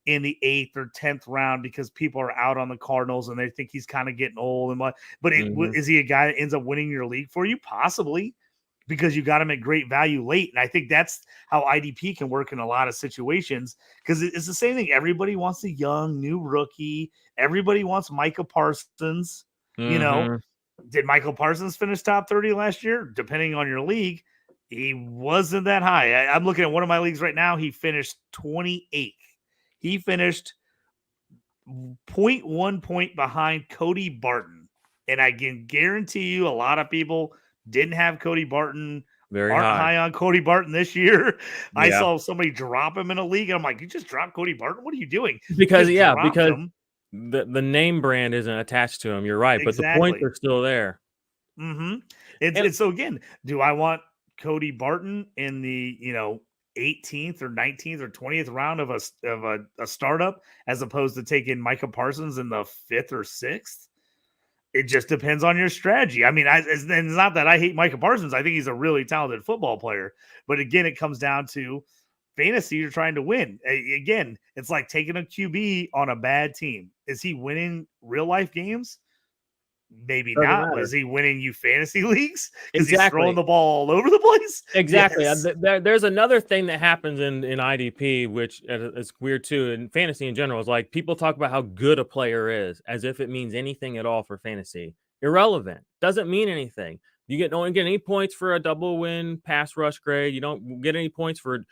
in the 8th or 10th round because people are out on the Cardinals and they think he's kind of getting old but is he a guy that ends up winning your league for you? Possibly, because you got him at great value late. And I think that's how IDP can work in a lot of situations, because it's the same thing. Everybody wants a young new rookie. Everybody wants Micah Parsons. Did Michael Parsons finish top 30 last year? Depending on your league, he wasn't that high. I'm looking at one of my leagues right now. He finished 28th. He finished 0.1 point behind Cody Barton. And I can guarantee you a lot of people didn't have Cody Barton, aren't high on Cody Barton this year. Yeah. I saw somebody drop him in a league. And I'm like, you just dropped Cody Barton? What are you doing? Because the name brand isn't attached to him. You're right. Exactly. But the points are still there. And so again, do I want Cody Barton in the, 18th or 19th or 20th round of a startup as opposed to taking Micah Parsons in the 5th or 6th? It just depends on your strategy. I mean, it's not that I hate Micah Parsons. I think he's a really talented football player. But again, it comes down to fantasy. You're trying to win. Again, it's like taking a QB on a bad team. Is he winning real life games? Maybe not. But is he winning you fantasy leagues? Because he's throwing the ball all over the place? Exactly. Yes. There's another thing that happens in IDP, which is weird too, in fantasy in general, is like people talk about how good a player is as if it means anything at all for fantasy. Irrelevant. Doesn't mean anything. You don't get any points for a double win pass rush grade. You don't get any points for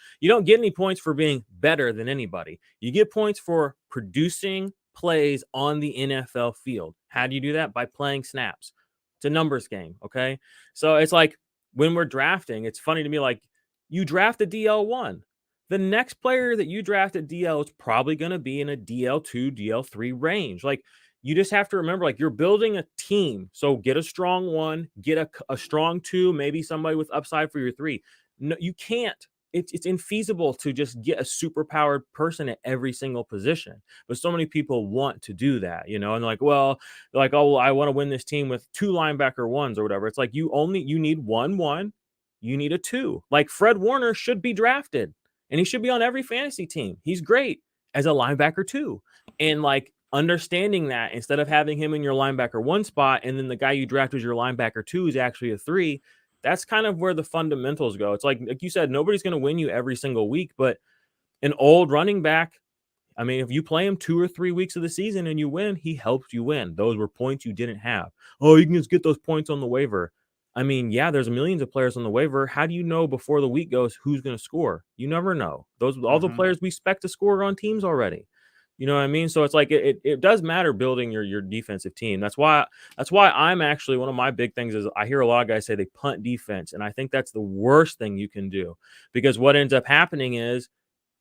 being better than anybody. You get points for producing plays on the NFL field. How do you do that? By playing snaps. It's a numbers game, okay? So it's like when we're drafting, it's funny to me, like you draft a DL1. The next player that you draft at DL is probably going to be in a DL2, DL3 range. Like you just have to remember, like you're building a team. So get a strong 1, get a strong 2, maybe somebody with upside for your 3. No, you can't. It's infeasible to just get a super powered person at every single position. But so many people want to do that, and like, well, like, oh, I want to win this team with 2 linebacker 1s or whatever. It's like you need 1, you need a 2. Like Fred Warner should be drafted and he should be on every fantasy team. He's great as a linebacker 2. And like understanding that instead of having him in your linebacker 1 spot and then the guy you draft as your linebacker 2 is actually a 3. That's kind of where the fundamentals go. It's like you said, nobody's going to win you every single week, but an old running back, I mean, if you play him 2 or 3 weeks of the season and you win, he helped you win. Those were points you didn't have. Oh, you can just get those points on the waiver. I mean, yeah, there's millions of players on the waiver. How do you know before the week goes who's going to score? You never know. Those all the players we expect to score are on teams already. You know what I mean? So it's like it does matter building your defensive team. That's why I'm actually, one of my big things is I hear a lot of guys say they punt defense, and I think that's the worst thing you can do, because what ends up happening is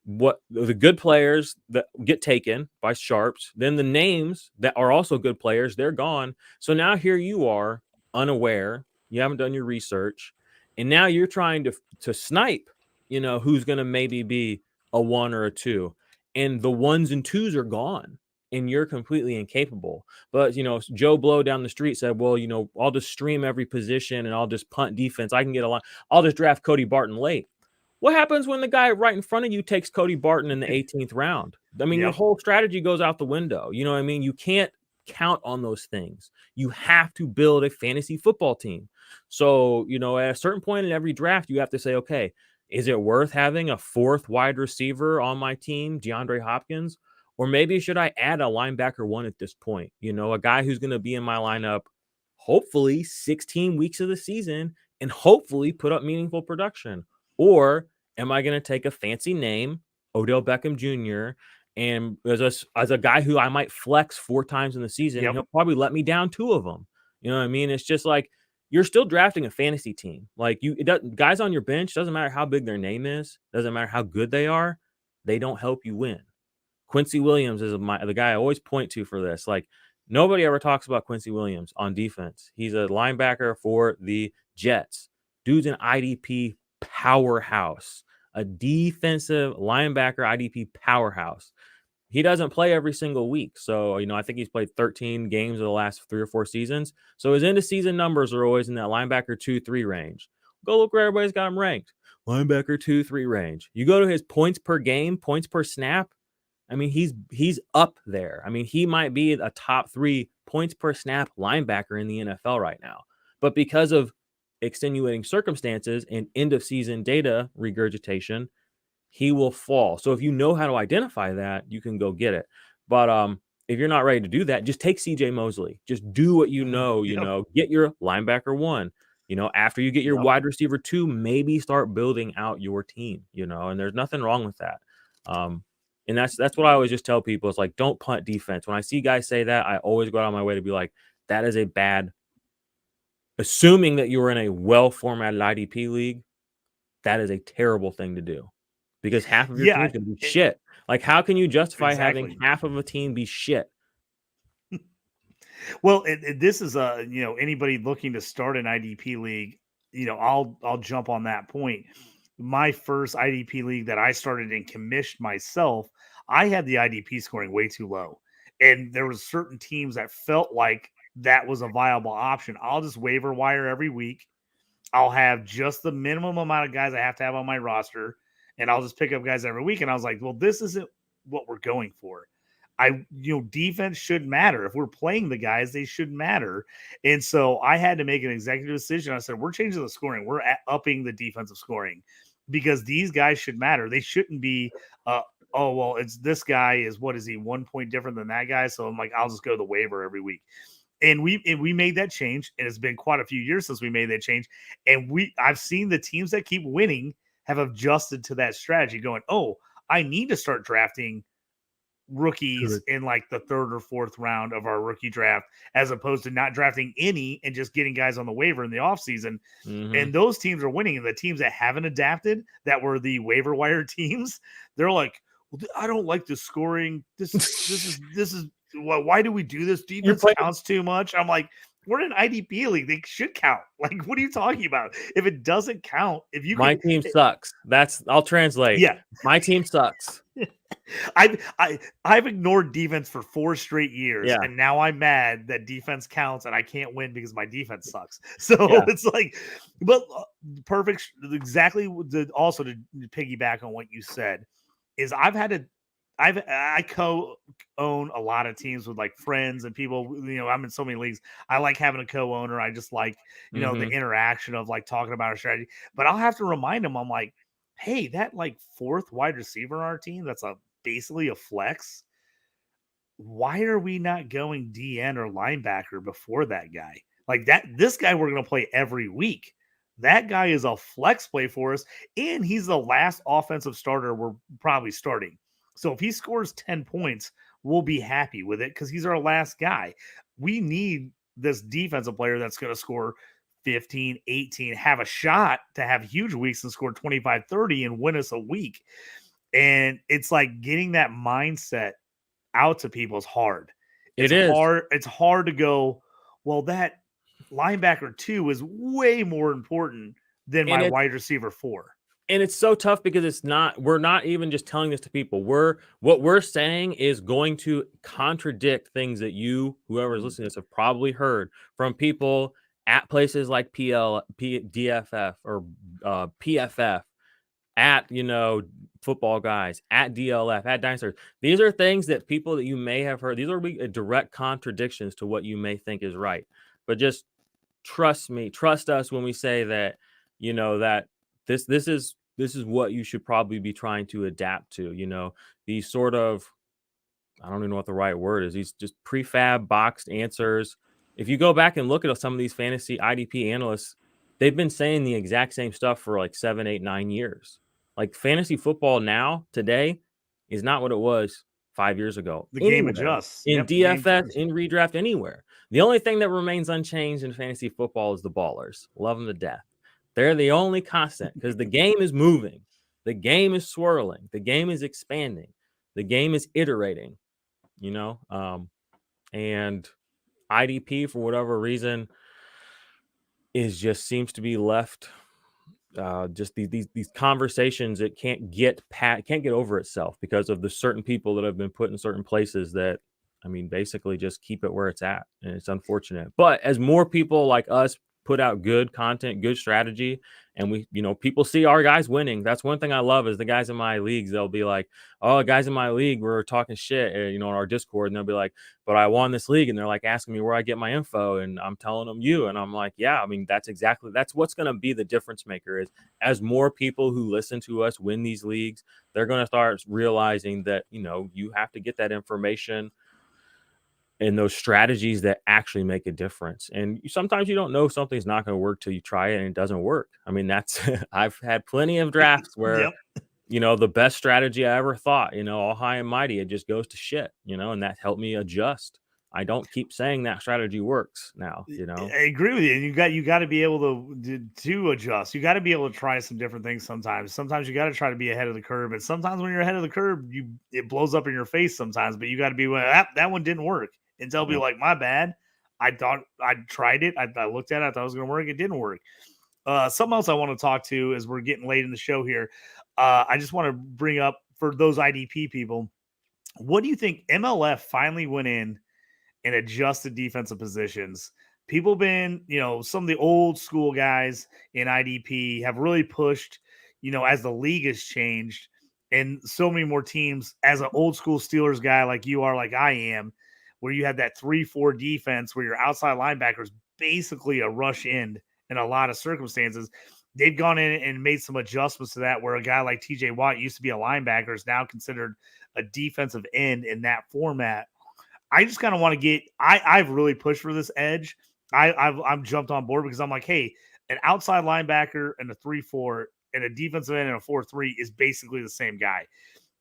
what the good players that get taken by sharps, then the names that are also good players, they're gone. So now here you are, unaware, you haven't done your research, and now you're trying to snipe, who's going to maybe be a 1 or a 2, and the 1s and 2s are gone and you're completely incapable. But Joe Blow down the street said, well, I'll just stream every position and I'll just punt defense. I can get a line. I'll just draft Cody Barton late. What happens when the guy right in front of you takes Cody Barton in the 18th round? I mean, your whole strategy goes out the window. You know what I mean? You can't count on those things. You have to build a fantasy football team. So, at a certain point in every draft, you have to say, okay, is it worth having a 4th wide receiver on my team, DeAndre Hopkins? Or maybe should I add a linebacker 1 at this point? A guy who's going to be in my lineup, hopefully 16 weeks of the season, and hopefully put up meaningful production. Or am I going to take a fancy name, Odell Beckham Jr., and as a guy who I might flex 4 times in the season, and he'll probably let me down 2 of them. You know what I mean? It's just like you're still drafting a fantasy team. Like guys on your bench, doesn't matter how big their name is, doesn't matter how good they are, they don't help you win. Quincy Williams is the guy I always point to for this. Like, nobody ever talks about Quincy Williams on defense. He's a linebacker for the Jets. Dude's an IDP powerhouse, a defensive linebacker IDP powerhouse. He doesn't play every single week. So, I think he's played 13 games of the last 3 or 4 seasons. So his end of season numbers are always in that linebacker 2-3 range. Go look where everybody's got him ranked. Linebacker 2-3 range. You go to his points per game, points per snap. I mean, he's up there. I mean, he might be a top 3 points per snap linebacker in the NFL right now. But because of extenuating circumstances and end of season data regurgitation, he will fall. So if you know how to identify that, you can go get it. But if you're not ready to do that, just take CJ Mosley. Just do what you know, get your linebacker 1. After you get your wide receiver 2, maybe start building out your team, and there's nothing wrong with that. And that's what I always just tell people. It's like, don't punt defense. When I see guys say that, I always go out of my way to be like, that is a bad. Assuming that you're in a well-formatted IDP league, that is a terrible thing to do, because half of your team is going to be shit. Like, how can you justify having half of a team be shit? Well, this is anybody looking to start an IDP league. I'll jump on that point. My first IDP league that I started and commissioned myself, I had the IDP scoring way too low. And there was certain teams that felt like that was a viable option. I'll just waiver wire every week. I'll have just the minimum amount of guys I have to have on my roster, and I'll just pick up guys every week. And I was like, well, this isn't what we're going for. Defense should matter. If we're playing the guys, they should matter. And so I had to make an executive decision. I said, we're changing the scoring. We're upping the defensive scoring, because these guys should matter. They shouldn't be, it's this guy is, what is he, 1 point different than that guy? So I'm like, I'll just go to the waiver every week. And we made that change, and it's been quite a few years since we made that change. And I've seen the teams that keep winning have adjusted to that strategy, going, oh, I need to start drafting rookies in like the 3rd or 4th round of our rookie draft, as opposed to not drafting any and just getting guys on the waiver in the offseason. And those teams are winning. And the teams that haven't adapted, that were the waiver wire teams, they're like, well, I don't like the scoring. This is why do we do this? Defense counts too much. I'm like, we're in an IDP league. They should count. Like, what are you talking about? If it doesn't count, my team sucks. I'll translate. Yeah, my team sucks. I've ignored defense for 4 straight years, and now I'm mad that defense counts and I can't win because my defense sucks. So it's like, but perfect. Exactly. Also, to piggyback on what you said, is I co-own a lot of teams with like friends and people. I'm in so many leagues. I like having a co-owner. I just like the interaction of like talking about our strategy. But I'll have to remind them. I'm like, hey, that like 4th wide receiver on our team, that's a basically a flex, why are we not going DN or linebacker before that guy? Like that, this guy we're going to play every week. That guy is a flex play for us, and he's the last offensive starter we're probably starting. So if he scores 10 points, we'll be happy with it because he's our last guy. We need this defensive player that's going to score 15, 18, have a shot to have huge weeks and score 25, 30 and win us a week. And it's like getting that mindset out to people is hard. It is. It's hard to go, well, that linebacker 2 is way more important than my wide receiver 4. And it's so tough because we're not even just telling this to people. What we're saying is going to contradict things that whoever's listening to this, have probably heard from people at places like DFF or PFF, at, Football Guys, at DLF, at Dinosaurs. These are things that people that you may have heard. These are direct contradictions to what you may think is right. But just trust us when we say that, that this is what you should probably be trying to adapt to. These sort of, I don't even know what the right word is, these just prefab boxed answers. If you go back and look at some of these fantasy IDP analysts, they've been saying the exact same stuff for like 7, 8, 9 years. Like fantasy football now, today, is not what it was 5 years ago. The game adjusts. In DFS, in redraft, anywhere. The only thing that remains unchanged in fantasy football is the ballers. Love them to death. They're the only constant because the game is moving. The game is swirling. The game is expanding. The game is iterating, and IDP, for whatever reason, seems to be left just these conversations that can't get over itself because of the certain people that have been put in certain places that, basically just keep it where it's at. And it's unfortunate. But as more people like us put out good content, good strategy, and we, people see our guys winning. That's one thing I love is the guys in my leagues, they'll be like, oh, guys in my league, we're talking shit, on our Discord. And they'll be like, but I won this league. And they're like asking me where I get my info. And I'm telling them you. And I'm like, yeah, that's what's going to be the difference maker is as more people who listen to us win these leagues, they're going to start realizing that, you have to get that information and those strategies that actually make a difference. And sometimes you don't know something's not going to work till you try it and it doesn't work. That's, I've had plenty of drafts where, the best strategy I ever thought, all high and mighty, it just goes to shit, and that helped me adjust. I don't keep saying that strategy works now, I agree with you. And you got to be able to adjust. You got to be able to try some different things sometimes. Sometimes you got to try to be ahead of the curve. And sometimes when you're ahead of the curve, it blows up in your face sometimes. But you got to be, that one didn't work. And they'll be like, my bad. I thought I tried it. I looked at it. I thought it was going to work. It didn't work. Something else I want to talk to as we're getting late in the show here. I just want to bring up for those IDP people, what do you think? MLF finally went in and adjusted defensive positions. People been, some of the old school guys in IDP have really pushed, as the league has changed and so many more teams as an old school Steelers guy like you are, like I am, where you have that 3-4 defense where your outside linebacker is basically a rush end in a lot of circumstances. They've gone in and made some adjustments to that where a guy like TJ Watt used to be a linebacker is now considered a defensive end in that format. I just kind of want to get I've really pushed for this edge. I'm jumped on board because I'm like, hey, an outside linebacker and a 3-4 and a defensive end and a 4-3 is basically the same guy.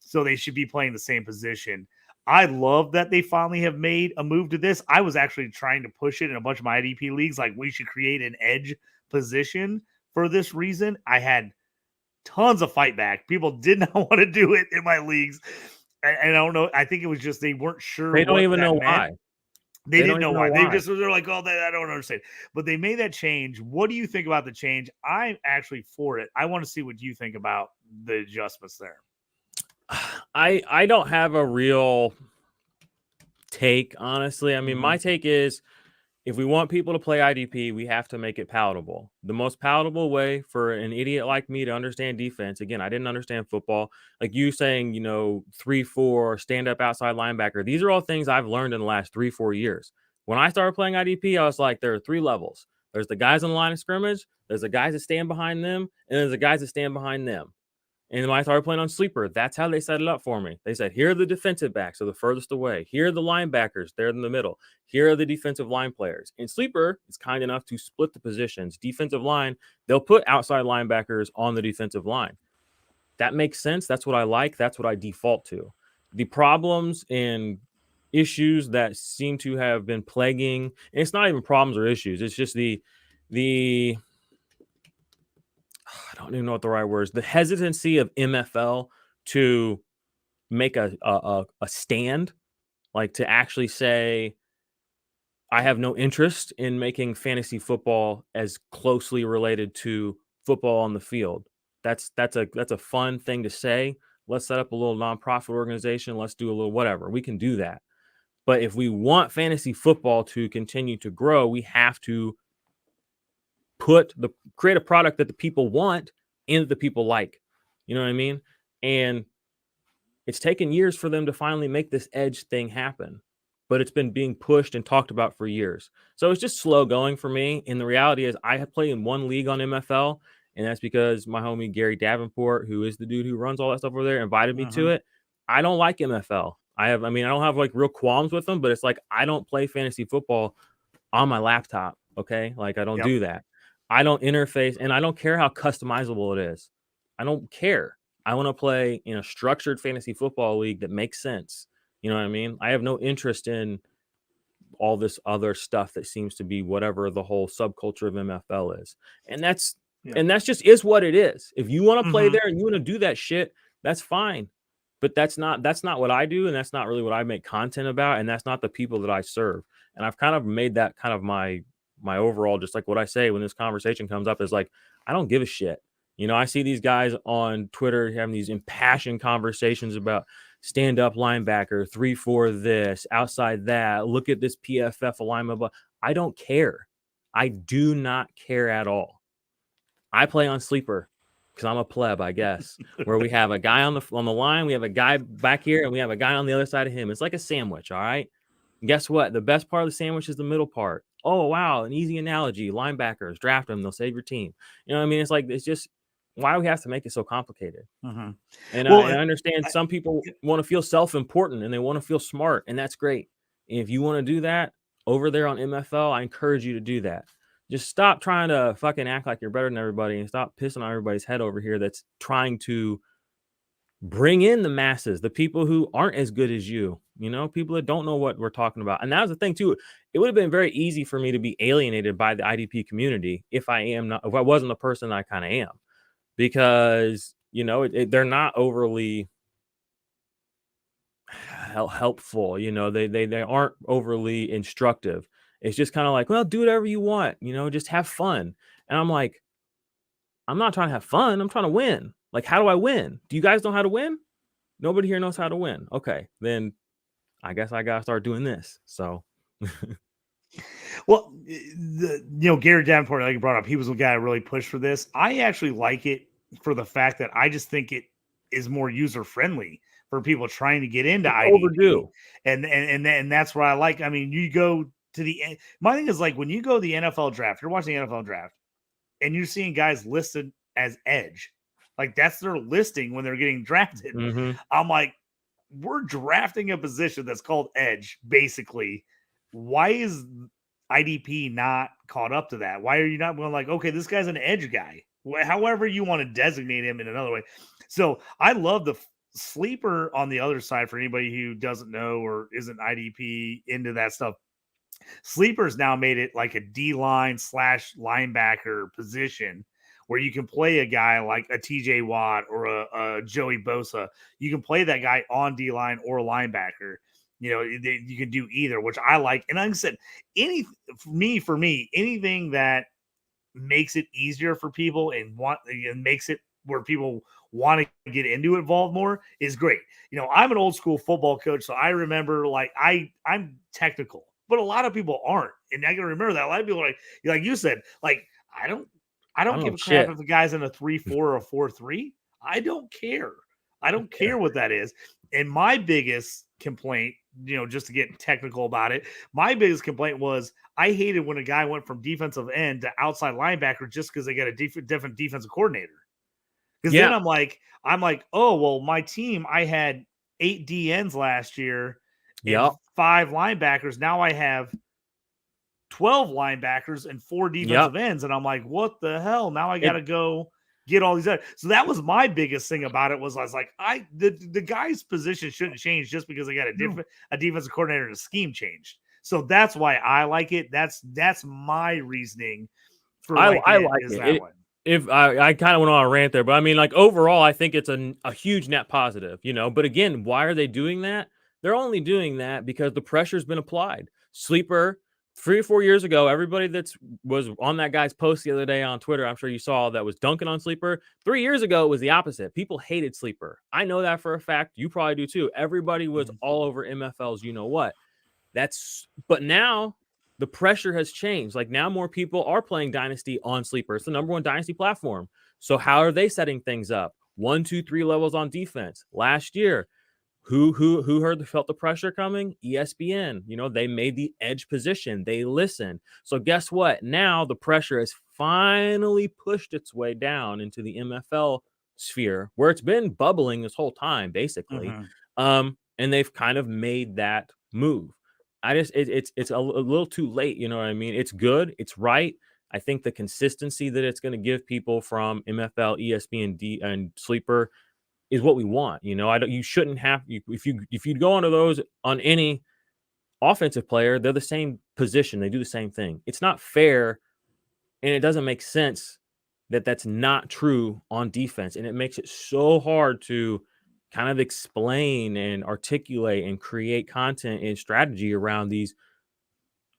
So they should be playing the same position. I love that they finally have made a move to this. I was actually trying to push it in a bunch of my IDP leagues. Like we should create an edge position for this reason. I had tons of fight back. People did not want to do it in my leagues. And I don't know. I think it was just they weren't sure. They don't even know why. They didn't know why. They're like, oh, I don't understand. But they made that change. What do you think about the change? I'm actually for it. I want to see what you think about the adjustments there. I don't have a real take, honestly. My take is if we want people to play IDP, we have to make it palatable. The most palatable way for an idiot like me to understand defense, again, I didn't understand football. Like you saying, 3-4, stand-up outside linebacker. These are all things I've learned in the last 3-4 years. When I started playing IDP, I was like, there are 3 levels. There's the guys on the line of scrimmage, there's the guys that stand behind them, and there's the guys that stand behind them. And when I started playing on Sleeper, that's how they set it up for me. They said, here are the defensive backs, so the furthest away. Here are the linebackers, they're in the middle. Here are the defensive line players. And Sleeper is kind enough to split the positions. Defensive line, they'll put outside linebackers on the defensive line. That makes sense. That's what I like. That's what I default to. The problems and issues that seem to have been plaguing, and it's not even problems or issues. It's just the I don't even know what the right word is. The hesitancy of MFL to make a stand, like to actually say, I have no interest in making fantasy football as closely related to football on the field. That's a fun thing to say. Let's set up a little nonprofit organization. Let's do a little whatever. We can do that. But if we want fantasy football to continue to grow, we have to create a product that the people want and that the people like. You know what I mean? And it's taken years for them to finally make this edge thing happen, but it's been being pushed and talked about for years. So it's just slow going for me. And the reality is I have played in one league on MFL, and that's because my homie Gary Davenport, who is the dude who runs all that stuff over there, invited me to it. I don't like MFL. I don't have like real qualms with them, but it's like I don't play fantasy football on my laptop. Okay. Like I don't do that. I don't interface, and I don't care how customizable it is. I don't care. I want to play in a structured fantasy football league that makes sense. You know what I mean? I have no interest in all this other stuff that seems to be whatever the whole subculture of MFL is. And that's just is what it is. If you want to play there and you want to do that shit, that's fine. But that's not what I do, and that's not really what I make content about, and that's not the people that I serve. And I've kind of made that kind of my overall, just like what I say when this conversation comes up, is like, I don't give a shit. You know, I see these guys on Twitter having these impassioned conversations about stand-up linebacker, 3-4 this, outside that, look at this PFF alignment. But I don't care. I do not care at all. I play on Sleeper because I'm a pleb, I guess, where we have a guy on the line, we have a guy back here, and we have a guy on the other side of him. It's like a sandwich, all right? And guess what? The best part of the sandwich is the middle part. Oh, wow, an easy analogy. Linebackers, draft them, they'll save your team. You know what I mean? It's like, it's just, why do we have to make it so complicated? And I understand some people want to feel self-important and they want to feel smart, and that's great. And if you want to do that over there on MFL, I encourage you to do that. Just stop trying to fucking act like you're better than everybody and stop pissing on everybody's head over here that's trying to bring in the masses, the people who aren't as good as you, you know, people that don't know what we're talking about. And that was the thing too. It would have been very easy for me to be alienated by the IDP community if I wasn't the person I kind of am, because, you know, they're not overly helpful. You know, they aren't overly instructive. It's just kind of like, well, do whatever you want, you know, just have fun. And I'm like, I'm not trying to have fun. I'm trying to win. Like, how do I win? Do you guys know how to win? Nobody here knows how to win. Okay, then I guess I got to start doing this. So, well, Gary Davenport, like you brought up, he was the guy that really pushed for this. I actually like it for the fact that I just think it is more user friendly for people trying to get into IDP. Overdue. And that's what I like. I mean, you go to my thing is like when you go to the NFL draft, you're watching the NFL draft, and you're seeing guys listed as edge. Like that's their listing when they're getting drafted. I'm like, we're drafting a position that's called edge, basically. Why is IDP not caught up to that? Why are you not going like, okay, this guy's an edge guy? However you want to designate him in another way. So I love the Sleeper on the other side for anybody who doesn't know or isn't IDP into that stuff. Sleeper's now made it like a D-line / linebacker position where you can play a guy like a TJ Watt or a Joey Bosa. You can play that guy on D-line or linebacker. You know, you can do either, which I like. And like I said, for me, anything that makes it easier for people and makes it where people want to get involved more is great. You know, I'm an old school football coach, so I remember like I'm technical, but a lot of people aren't. And I can remember that a lot of people are like you said, like I don't give a crap if the guy's in a 3-4 or a 4-3. I don't care. I don't care what that is. And my biggest complaint, you know, just to get technical about it, my biggest complaint was I hated when a guy went from defensive end to outside linebacker just because they got a different defensive coordinator. Because then I'm like, oh, well, my team, I had 8 DNs last year and Yep. 5 linebackers. Now I have 12 linebackers and 4 defensive ends. And I'm like, what the hell? Now I got to go get all these other. So that was my biggest thing about it was I was like, the guy's position shouldn't change just because I got a defensive coordinator and a scheme changed. So that's why I like it. That's my reasoning for I like it. If I kind of went on a rant there, but I mean, like overall, I think it's a huge net positive, you know. But again, why are they doing that? They're only doing that because the pressure's been applied. Sleeper 3 or 4 years ago, everybody was on that guy's post the other day on Twitter, I'm sure you saw, that was dunking on Sleeper. 3 years ago, it was the opposite. People hated Sleeper. I know that for a fact. You probably do too. Everybody was all over MFLs. You know what? But now the pressure has changed. Like now more people are playing Dynasty on Sleeper. It's the number 1 Dynasty platform. So how are they setting things up? 1, 2, 3 levels on defense. Last year, who felt the pressure coming? ESPN. You know, they made the edge position. They listened. So guess what? Now the pressure has finally pushed its way down into the MFL sphere where it's been bubbling this whole time, basically. And they've kind of made that move. It's a little too late. You know what I mean? It's good. It's right. I think the consistency that it's going to give people from MFL, ESPN, and Sleeper is what we want. You know, you shouldn't have, if you go onto those on any offensive player, they're the same position. They do the same thing. It's not fair. And it doesn't make sense that that's not true on defense. And it makes it so hard to kind of explain and articulate and create content and strategy around these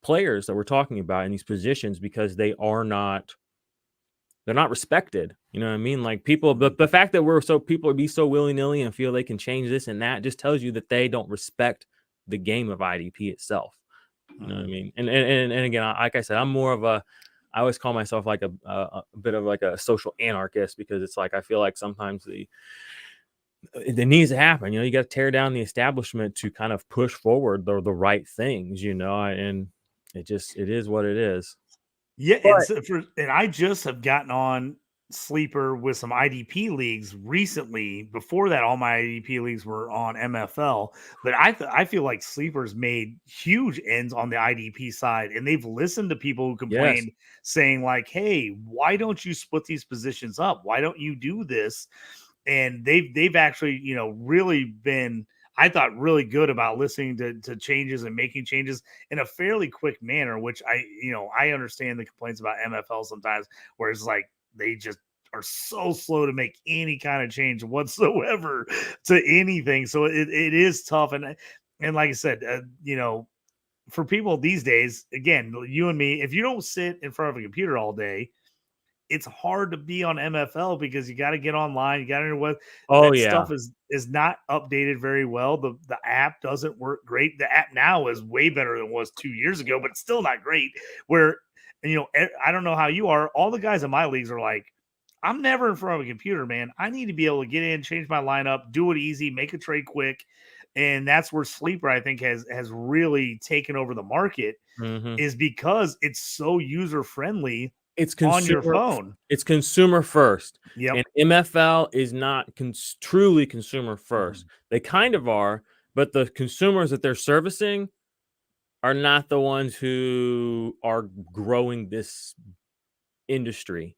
players that we're talking about in these positions because they're not respected. You know what I mean? Like people, the fact that people be so willy-nilly and feel they can change this and that just tells you that they don't respect the game of IDP itself. You know what I mean? And again, like I said, I'm more of I always call myself like a bit of like a social anarchist because it's like I feel like sometimes it needs to happen. You know, you got to tear down the establishment to kind of push forward the right things, you know, and it is what it is. Yeah. And I just have gotten on Sleeper with some IDP leagues recently. Before that, all my IDP leagues were on MFL, but I feel like Sleeper's made huge ends on the IDP side, and they've listened to people who complained saying like, hey, why don't you split these positions up? Why don't you do this? And they've actually, you know, really been, I thought, really good about listening to changes and making changes in a fairly quick manner, which I understand the complaints about MFL sometimes where it's like they just are so slow to make any kind of change whatsoever to anything. So it is tough. And like I said, you know, for people these days, again, you and me, if you don't sit in front of a computer all day, it's hard to be on MFL because you got to get online. You got to know what stuff is not updated very well. The app doesn't work great. The app now is way better than it was 2 years ago, but it's still not great. Where, you know, I don't know how you are. All the guys in my leagues are like, I'm never in front of a computer, man. I need to be able to get in, change my lineup, do it easy, make a trade quick. And that's where Sleeper, I think, has really taken over the market is because it's so user friendly. It's on your phone. It's consumer first. Yep. And MFL is not truly consumer first. They kind of are, but the consumers that they're servicing are not the ones who are growing this industry.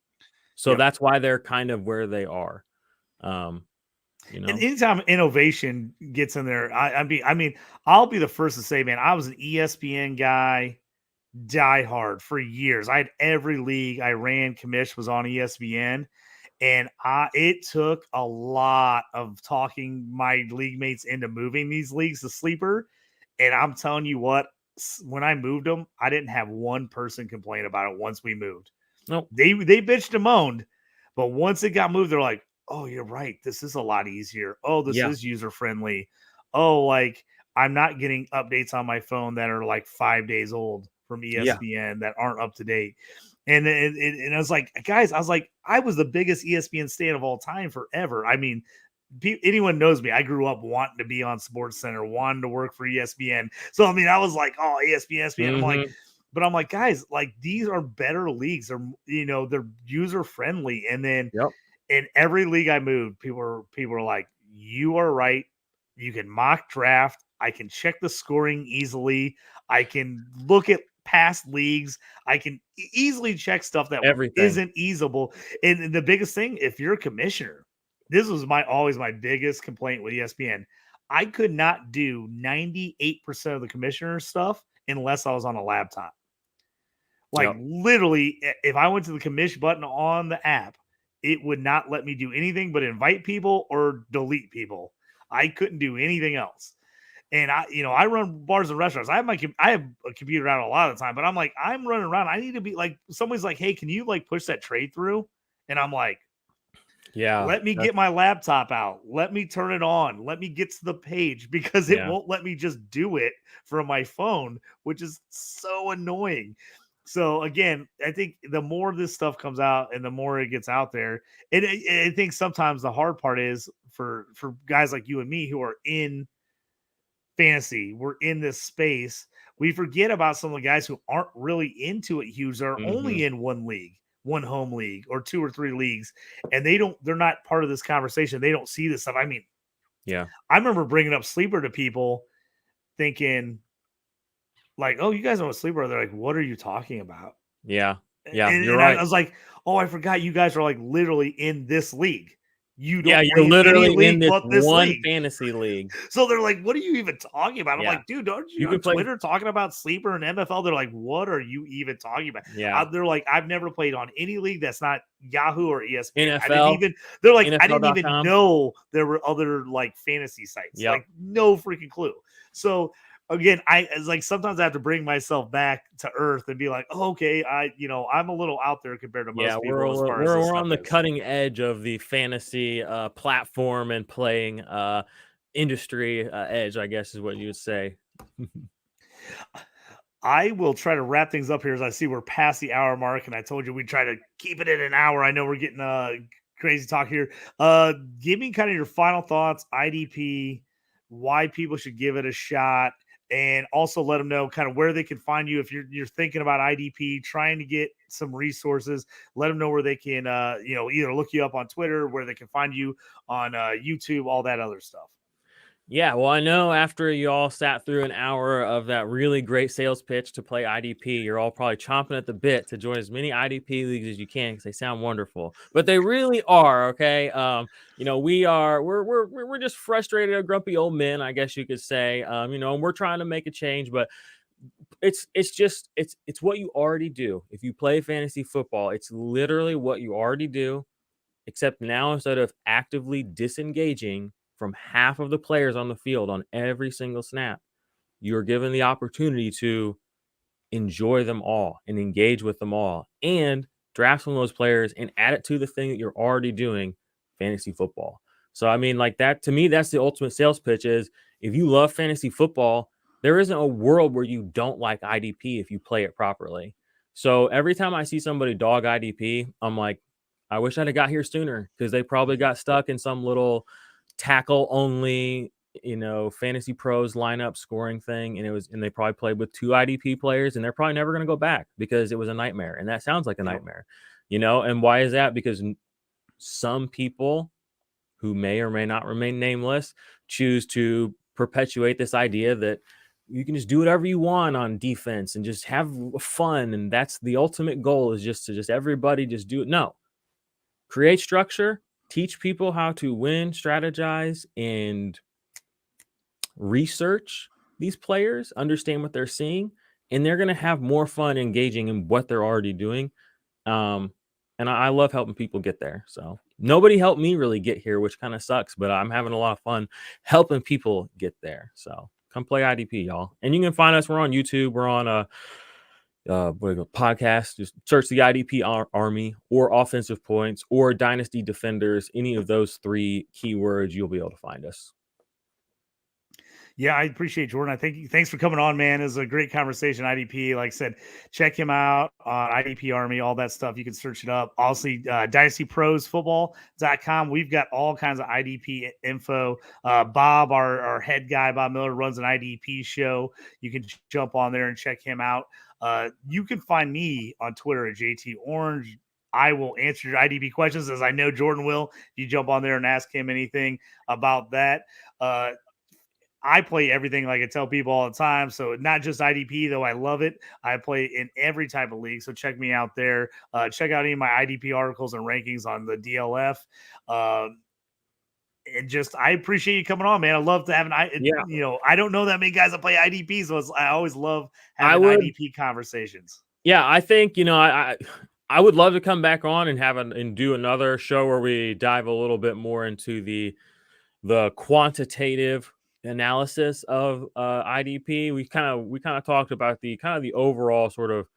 So that's why they're kind of where they are. You know, and anytime innovation gets in there, I'll be the first to say, man, I was an ESPN guy. Die hard for years. I had every league I ran, commish was on ESPN, and it took a lot of talking my league mates into moving these leagues to Sleeper. And I'm telling you what, when I moved them, I didn't have one person complain about it once we moved. Nope. They bitched and moaned, but once it got moved, they're like, oh, you're right. This is a lot easier. Oh, this is user friendly. Oh, like I'm not getting updates on my phone that are like 5 days old from ESPN that aren't up to date. And I was like, guys, I was the biggest ESPN stan of all time forever. I mean, anyone knows me. I grew up wanting to be on Sports Center, wanting to work for ESPN. So, I mean, I was like, oh, ESPN. I'm like, but I'm like, guys, like these are better leagues. They're, you know, they're user friendly. And then in every league I moved, people were like, "You are right. You can mock draft. I can check the scoring easily. I can look at past leagues. I can easily check stuff that Everything. isn't easable." And the biggest thing, if you're a commissioner, this was always my biggest complaint with ESPN. I could not do 98% of the commissioner stuff unless I was on a laptop. Like Yep. literally, if I went to the commission button on the app, it would not let me do anything but invite people or delete people. I couldn't do anything else. And I run bars and restaurants. I have a computer out a lot of the time, but I'm like, I'm running around. I need to be like, somebody's like, "Hey, can you like push that trade through?" And I'm like, Yeah. let me get my laptop out. Let me turn it on. Let me get to the page because it Yeah. won't let me just do it from my phone, which is so annoying. So again, I think the more this stuff comes out and the more it gets out there, and I think sometimes the hard part is for guys like you and me who are in fantasy, we're in this space. We forget about some of the guys who aren't really into it huge. They're Mhm. only in one league, one home league, or two or three leagues, and they're not part of this conversation. They don't see this stuff. I mean, Yeah. I remember bringing up sleeper to people, thinking like, "Oh, you guys know what sleeper are?" They're like, "What are you talking about?" Yeah. Yeah. And, You're and I right. was like, "Oh, I forgot you guys are like literally in this league. You Yeah. don't You're play in any literally in league this but this one league." fantasy league. So they're like, "What are you even talking about?" I'm Yeah. like, "Dude, aren't you You on can play. Twitter talking about sleeper and MFL?" They're like, "What are you even talking about?" Yeah. They're like, "I've never played on any league that's not Yahoo or ESPN." NFL. They're like, "I didn't even NFL.com. know there were other like fantasy sites." Yep. Like, no freaking clue. So again, it's like sometimes I have to bring myself back to earth and be like, oh, "Okay, I'm a little out there compared to Yeah, most we're people as we're far as we're this we're stuff on the is." cutting edge of the fantasy platform and playing industry edge, I guess is what you would say. I will try to wrap things up here as I see we're past the hour mark, and I told you we'd try to keep it at an hour. I know we're getting crazy talk here. Give me kind of your final thoughts, IDP, why people should give it a shot, and also let them know kind of where they can find you if you're thinking about IDP, trying to get some resources. Let them know where they can either look you up on Twitter, where they can find you on YouTube, all that other stuff. Yeah, well, I know after you all sat through an hour of that really great sales pitch to play IDP, you're all probably chomping at the bit to join as many IDP leagues as you can because they sound wonderful. But they really are, okay? We're just frustrated, grumpy old men, I guess you could say. And we're trying to make a change, but it's what you already do. If you play fantasy football, it's literally what you already do, except now instead of actively disengaging from half of the players on the field on every single snap, you're given the opportunity to enjoy them all and engage with them all and draft some of those players and add it to the thing that you're already doing, fantasy football. So I mean, like that to me, that's the ultimate sales pitch is if you love fantasy football, there isn't a world where you don't like IDP if you play it properly. So every time I see somebody dog IDP, I'm like, I wish I'd have got here sooner because they probably got stuck in some little tackle only fantasy pros lineup scoring thing. And they probably played with two IDP players and they're probably never going to go back because it was a nightmare. And that sounds like a nightmare, and why is that? Because some people who may or may not remain nameless choose to perpetuate this idea that you can just do whatever you want on defense and just have fun. And that's the ultimate goal is just to everybody just do it. No, create structure, teach people how to win, strategize, and research these players, understand what they're seeing, and they're going to have more fun engaging in what they're already doing. And I love helping people get there. So nobody helped me really get here, which kind of sucks, but I'm having a lot of fun helping people get there. So come play IDP, y'all. And you can find us. We're on YouTube. We're on podcast. Just search the IDP Army or Offensive Points or Dynasty Defenders. Any of those three keywords, you'll be able to find us. Yeah, I appreciate Jordan. Thanks for coming on, man. It was a great conversation. IDP, like I said, check him out on IDP Army, all that stuff. You can search it up. Also, dynastyprosfootball.com. We've got all kinds of IDP info. Bob, our head guy, Bob Miller, runs an IDP show. You can jump on there and check him out. You can find me on Twitter at JT Orange. I will answer your IDP questions, as I know Jordan will. You jump on there and ask him anything about that. I play everything, like I tell people all the time. So not just IDP, though I love it. I play in every type of league. So check me out there. Check out any of my IDP articles and rankings on the DLF. And just, I appreciate you coming on, man. I love to have I don't know that many guys that play IDP, so I always love having IDP conversations. Yeah, I think, I would love to come back on and do another show where we dive a little bit more into the quantitative analysis of IDP. We kind of talked about the overall sort of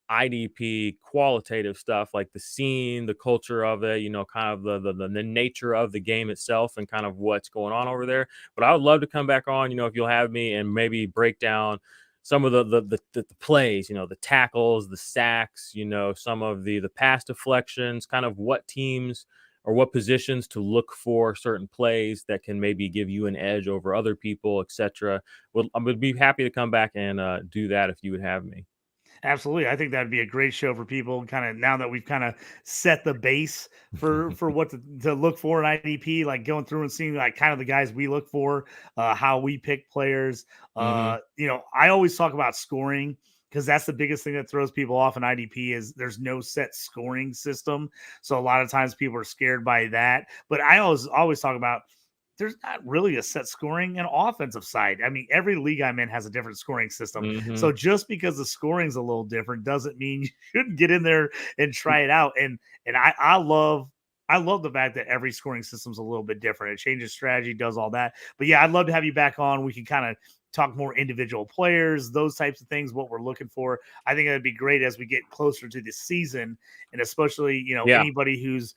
IDP qualitative stuff, like the scene, the culture of it, kind of the nature of the game itself and kind of what's going on over there. But I would love to come back on, if you'll have me, and maybe break down some of the plays, the tackles, the sacks, some of the pass deflections, kind of what teams or what positions to look for certain plays that can maybe give you an edge over other people, etc. Well, I would be happy to come back and do that if you would have me. Absolutely. I think that'd be a great show for people, kind of now that we've kind of set the base for what to look for in IDP, like going through and seeing like kind of the guys we look for, how we pick players. I always talk about scoring, because that's the biggest thing that throws people off in IDP is there's no set scoring system. So a lot of times people are scared by that. But I always talk about there's not really a set scoring and offensive side. I mean, every league I'm in has a different scoring system. So just because the scoring's a little different doesn't mean you shouldn't get in there and try it out. And I love the fact that every scoring system's a little bit different. It changes strategy, does all that. But yeah, I'd love to have you back on. We can kind of talk more individual players, those types of things, what we're looking for. I think that'd be great as we get closer to the season, and especially, anybody who's,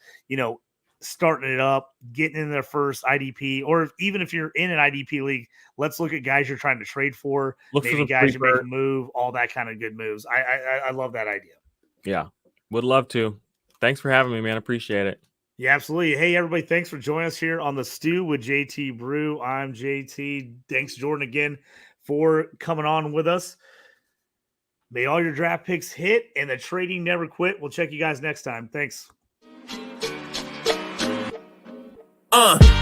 starting it up, getting in their first IDP, or even if you're in an IDP league, let's look at guys you're trying to trade for, maybe guys you make a move, all that kind of good moves. I love that idea. Yeah, would love to. Thanks for having me, man. Appreciate it. Yeah, absolutely. Hey, everybody, thanks for joining us here on The Stew with JT Brew. I'm JT. Thanks, Jordan, again, for coming on with us. May all your draft picks hit and the trading never quit. We'll check you guys next time. Thanks.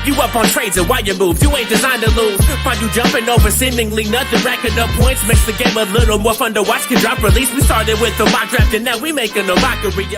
You up on trades and why you move? You ain't designed to lose. Find you jumping over seemingly nothing, racking up points, makes the game a little more fun to watch. Can drop release. We started with the mock draft and now we making a mockery of